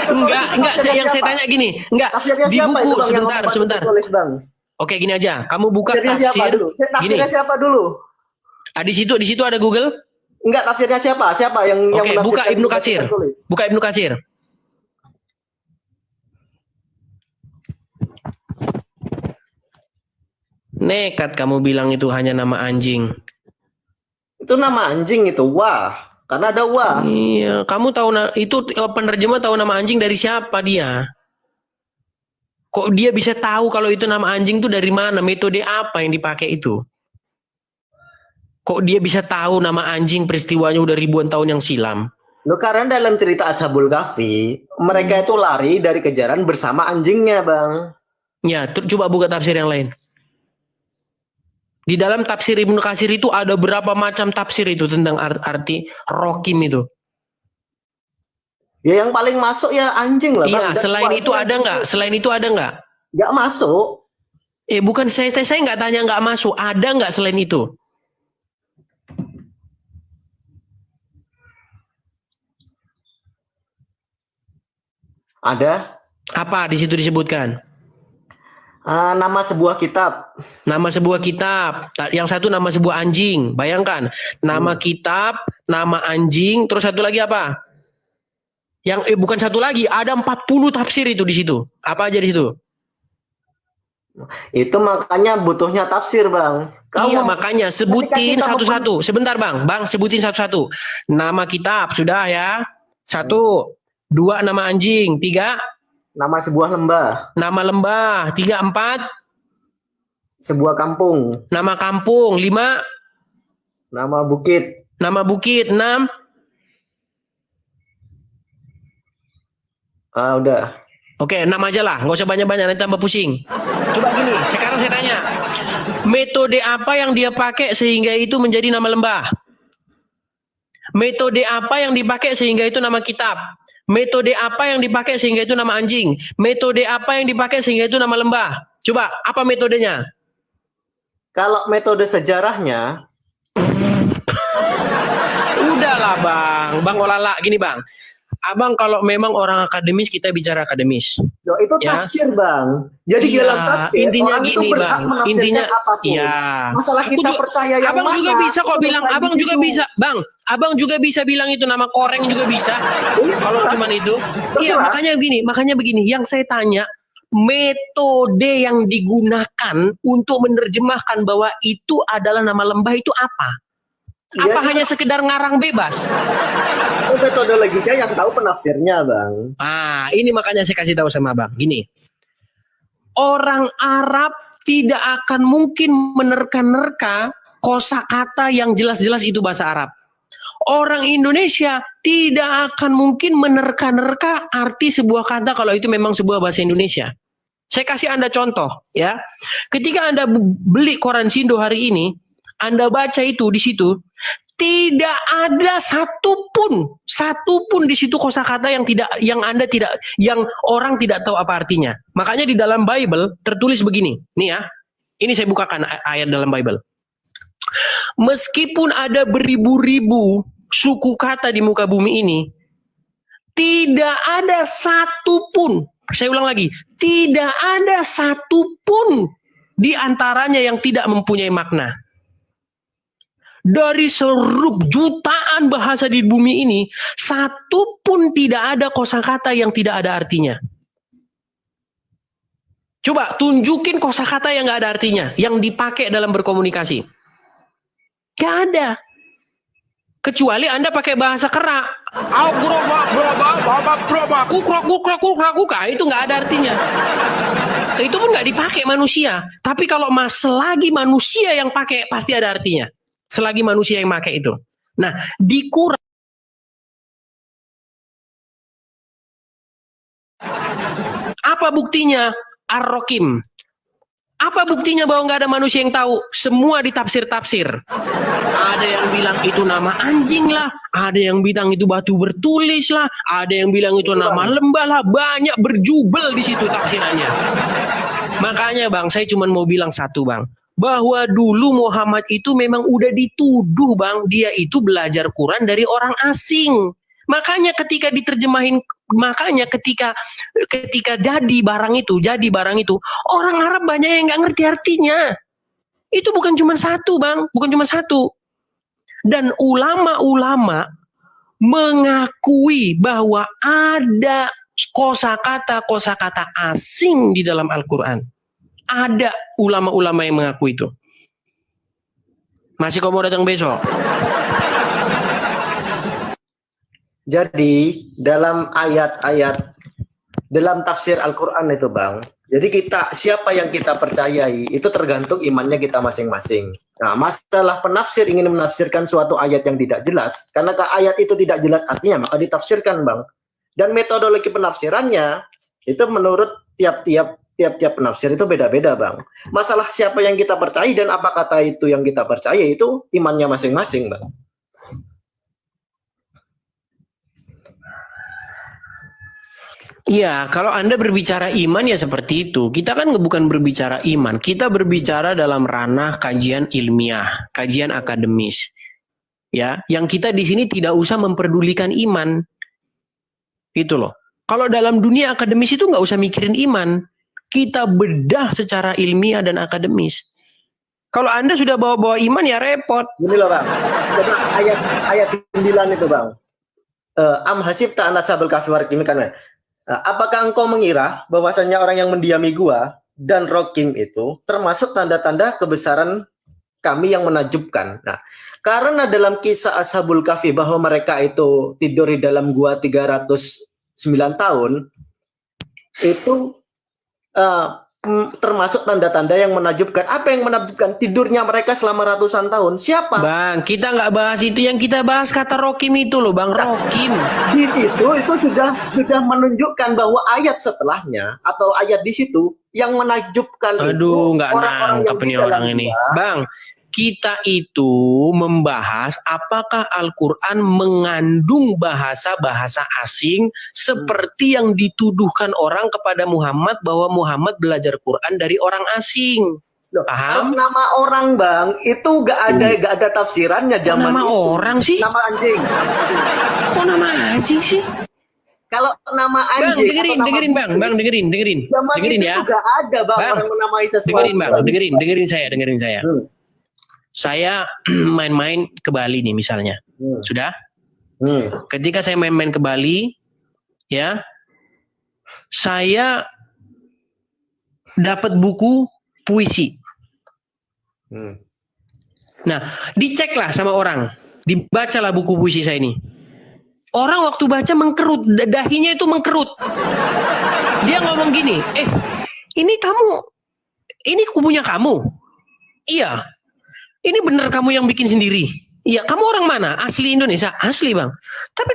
enggak. Yang saya tanya gini, enggak di buku sebentar. Tulis, bang. Oke, gini aja, kamu buka tafsirnya tafsir. Tafsirnya siapa dulu? Di situ ada Google. Enggak, tafsirnya siapa? Siapa yang Oke, buka Ibnu Katsir. Buka Ibnu Katsir. Nekat kamu bilang itu hanya nama anjing. Itu nama anjing itu, wah. Karena ada wah. Iya, kamu tahu itu penerjemah tahu nama anjing dari siapa dia? Kok dia bisa tahu kalau itu nama anjing itu dari mana? Metode apa yang dipakai itu? Kok dia bisa tahu nama anjing peristiwanya udah ribuan tahun yang silam? Loh, karena dalam cerita Ashabul Kahfi, mereka itu lari dari kejaran bersama anjingnya, bang. Ya, coba buka tafsir yang lain. Di dalam tafsir Ibnu Katsir itu ada berapa macam tafsir itu tentang arti rokim itu? Ya yang paling masuk ya anjing lah. Iya, selain itu ada nggak? Selain itu ada nggak? Nggak masuk. Bukan saya nggak tanya nggak masuk. Ada nggak selain itu? Ada. Apa di situ disebutkan? Nama sebuah kitab. Nama sebuah kitab. Yang satu nama sebuah anjing. Bayangkan, nama kitab, nama anjing, terus satu lagi apa? Yang bukan satu lagi, ada 40 tafsir itu di situ. Apa aja di situ? Itu makanya butuhnya tafsir, bang. Iya, makanya sebutin satu-satu. Sebentar, bang. Bang, sebutin satu-satu. Nama kitab sudah ya. 1, 2 nama anjing, 3 nama sebuah lembah. Nama lembah, 3, 4 sebuah kampung. Nama kampung, 5 nama bukit. Nama bukit, 6 udah. Oke, 6 aja lah, nggak usah banyak-banyak nanti tambah pusing. Coba gini, sekarang saya tanya, metode apa yang dia pakai sehingga itu menjadi nama lembah? Metode apa yang dipakai sehingga itu nama kitab? Metode apa yang dipakai sehingga itu nama anjing? Metode apa yang dipakai sehingga itu nama lembah? Coba, apa metodenya? Kalau metode sejarahnya, udahlah bang Olala, gini bang. Abang kalau memang orang akademis, kita bicara akademis. Loh, itu tafsir bang. Jadi dalam tafsir intinya gini bang. Intinya apapun. Ya. Masalah kita percaya yang abang mana? Juga bisa kok bilang. Abang juga bisa bang. Abang juga bisa bilang itu nama koreng juga bisa. Kalau cuman itu. Iya makanya begini. Yang saya tanya, metode yang digunakan untuk menerjemahkan bahwa itu adalah nama lembah itu apa? Apa hanya sekedar ngarang bebas? Itu metodologinya yang tahu penafsirnya, bang. Ini makanya saya kasih tahu sama bang. Gini, orang Arab tidak akan mungkin menerka-nerka kosakata yang jelas-jelas itu bahasa Arab. Orang Indonesia tidak akan mungkin menerka-nerka arti sebuah kata kalau itu memang sebuah bahasa Indonesia. Saya kasih Anda contoh, ya. Ketika Anda beli koran Sindo hari ini, Anda baca itu di situ, tidak ada satupun di situ kosakata yang orang tidak tahu apa artinya. Makanya di dalam Bible tertulis begini, nih ya. Ini saya bukakan ayat dalam Bible. Meskipun ada beribu-ribu suku kata di muka bumi ini, tidak ada satupun, saya ulang lagi, tidak ada satupun di antaranya yang tidak mempunyai makna. Dari seluruh jutaan bahasa di bumi ini, satu pun tidak ada kosakata yang tidak ada artinya. Coba tunjukin kosakata yang nggak ada artinya, yang dipakai dalam berkomunikasi. Nggak ada. Kecuali Anda pakai bahasa kerak. Itu nggak ada artinya. Itu pun nggak dipakai manusia. Tapi kalau selagi manusia yang pakai pasti ada artinya. Selagi manusia yang pakai itu. Nah, di Quran apa buktinya? Ar-Rakim. Apa buktinya bahwa nggak ada manusia yang tahu? Semua ditafsir-tafsir. Ada yang bilang itu nama anjing lah, ada yang bilang itu batu bertulis lah, ada yang bilang itu nama lembah lah, banyak berjubel di situ tafsirannya. Makanya Bang, saya cuma mau bilang satu Bang, bahwa dulu Muhammad itu memang udah dituduh Bang, dia itu belajar Quran dari orang asing. Makanya ketika diterjemahin, makanya ketika jadi barang itu, orang Arab banyak yang nggak ngerti artinya. Itu bukan cuma satu Bang, bukan cuma satu. Dan ulama-ulama mengakui bahwa ada kosakata asing di dalam Al-Quran. Ada ulama-ulama yang mengaku itu. Masih kau mau datang besok? Jadi dalam ayat-ayat dalam tafsir Al-Quran itu Bang, jadi siapa yang kita percayai itu tergantung imannya kita masing-masing. Nah, masalah penafsir ingin menafsirkan suatu ayat yang tidak jelas, karena ayat itu tidak jelas artinya maka ditafsirkan Bang. Dan metodologi penafsirannya itu menurut tiap-tiap penafsir itu beda-beda Bang. Masalah siapa yang kita percayai dan apa kata itu yang kita percaya itu imannya masing-masing Bang. Iya, kalau Anda berbicara iman ya seperti itu. Kita kan bukan berbicara iman, kita berbicara dalam ranah kajian ilmiah, kajian akademis. Ya, yang kita di sini tidak usah memperdulikan iman. Gitu loh. Kalau dalam dunia akademis itu nggak usah mikirin iman. Kita bedah secara ilmiah dan akademis. Kalau Anda sudah bawa-bawa iman ya repot. Gini loh Bang. Coba ayat 9 itu Bang. Am hasibta anna ashabal kahfi war-raqim kan. Apakah engkau mengira bahwasanya orang yang mendiami gua dan Rokim itu termasuk tanda-tanda kebesaran kami yang menakjubkan? Nah, karena dalam kisah Ashabul Kahfi bahwa mereka itu tidur di dalam gua 309 tahun, itu termasuk tanda-tanda yang menakjubkan. Apa yang menakjubkan? Tidurnya mereka selama ratusan tahun. Siapa? Bang, kita nggak bahas itu. Yang kita bahas kata Rokim itu loh, Bang. Rokim. Di situ itu sudah menunjukkan bahwa ayat setelahnya atau ayat di situ yang menakjubkan. Aduh, nggak nangkep nih orang ini. Bang, kita itu membahas apakah Al-Quran mengandung bahasa-bahasa asing seperti yang dituduhkan orang kepada Muhammad bahwa Muhammad belajar Quran dari orang asing. Paham? Nama orang Bang itu gak ada tafsirannya zaman nama itu. Orang sih? Nama anjing. Kok nama anjing sih? Kalau nama anjing, dengerin Bang, dengerin ya. Gak ada Bang orang menamai sesuatu. Dengerin Bang, dengerin saya. Saya main-main ke Bali nih misalnya, sudah? Ketika saya main-main ke Bali, ya, saya dapat buku puisi. Nah, diceklah sama orang, dibacalah buku puisi saya ini. Orang waktu baca mengkerut, dahinya itu mengkerut. Dia ngomong gini, ini punya kamu? Iya. Ini benar kamu yang bikin sendiri? Iya. Kamu orang mana? Asli Indonesia? Asli Bang. Tapi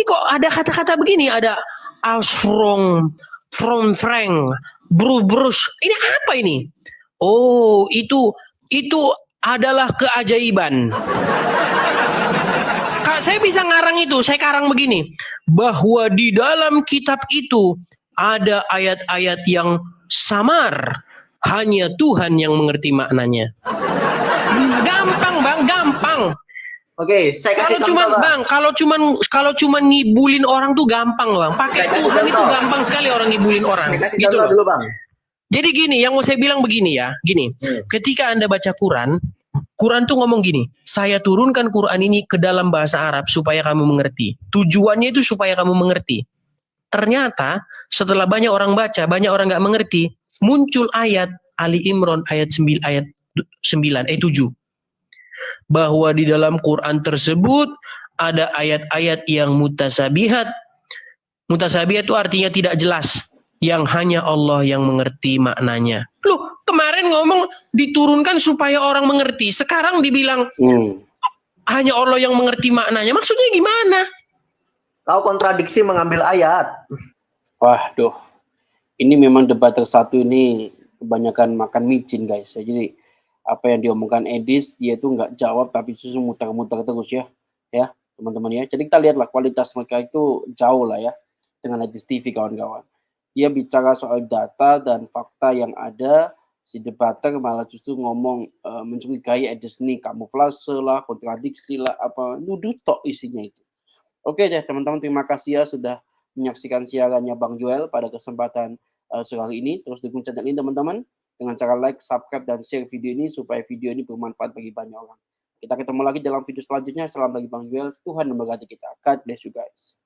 kok ada kata-kata begini, ada Alsfrong, from Frank, Bruce. Ini apa ini? Oh, itu adalah keajaiban. Saya bisa ngarang itu, saya karang begini, bahwa di dalam kitab itu ada ayat-ayat yang samar, hanya Tuhan yang mengerti maknanya. Gampang Bang, gampang. Oke, saya kasih contoh Bang. Kalau cuman ngibulin orang tuh gampang Bang. Pakai Tuhan itu gampang sekali orang ngibulin orang. Gitu loh. Dulu, Bang. Jadi gini, yang mau saya bilang begini ya, gini. Ketika Anda baca Quran tuh ngomong gini, saya turunkan Quran ini ke dalam bahasa Arab supaya kamu mengerti. Tujuannya itu supaya kamu mengerti. Ternyata setelah banyak orang baca, banyak orang nggak mengerti, muncul ayat Ali Imran ayat 7. Bahwa di dalam Quran tersebut ada ayat-ayat yang mutasabihat. Mutasabihat itu artinya tidak jelas, yang hanya Allah yang mengerti maknanya. Loh, kemarin ngomong diturunkan supaya orang mengerti, sekarang dibilang hanya Allah yang mengerti maknanya. Maksudnya gimana? Kau kontradiksi mengambil ayat. Waduh, ini memang debat tersatu ini kebanyakan makan micin guys. Jadi apa yang diomongkan Edis, dia tuh nggak jawab tapi justru muter-muter terus ya teman-teman ya. Jadi kita lihatlah kualitas mereka itu jauh lah ya dengan Edis TV kawan-kawan. Dia bicara soal data dan fakta yang ada, si debater malah justru ngomong mencurigai Edis ini kamuflase lah, kontradiksi lah, apa nuduh tok isinya itu. Oke deh teman-teman, terima kasih ya sudah menyaksikan siarannya Bang Joel pada kesempatan sore hari ini. Terus dukung channel ini teman-teman dengan cara like, subscribe, dan share video ini supaya video ini bermanfaat bagi banyak orang. Kita ketemu lagi dalam video selanjutnya. Salam bagi Bang Joel. Tuhan memberkati kita. God bless you guys.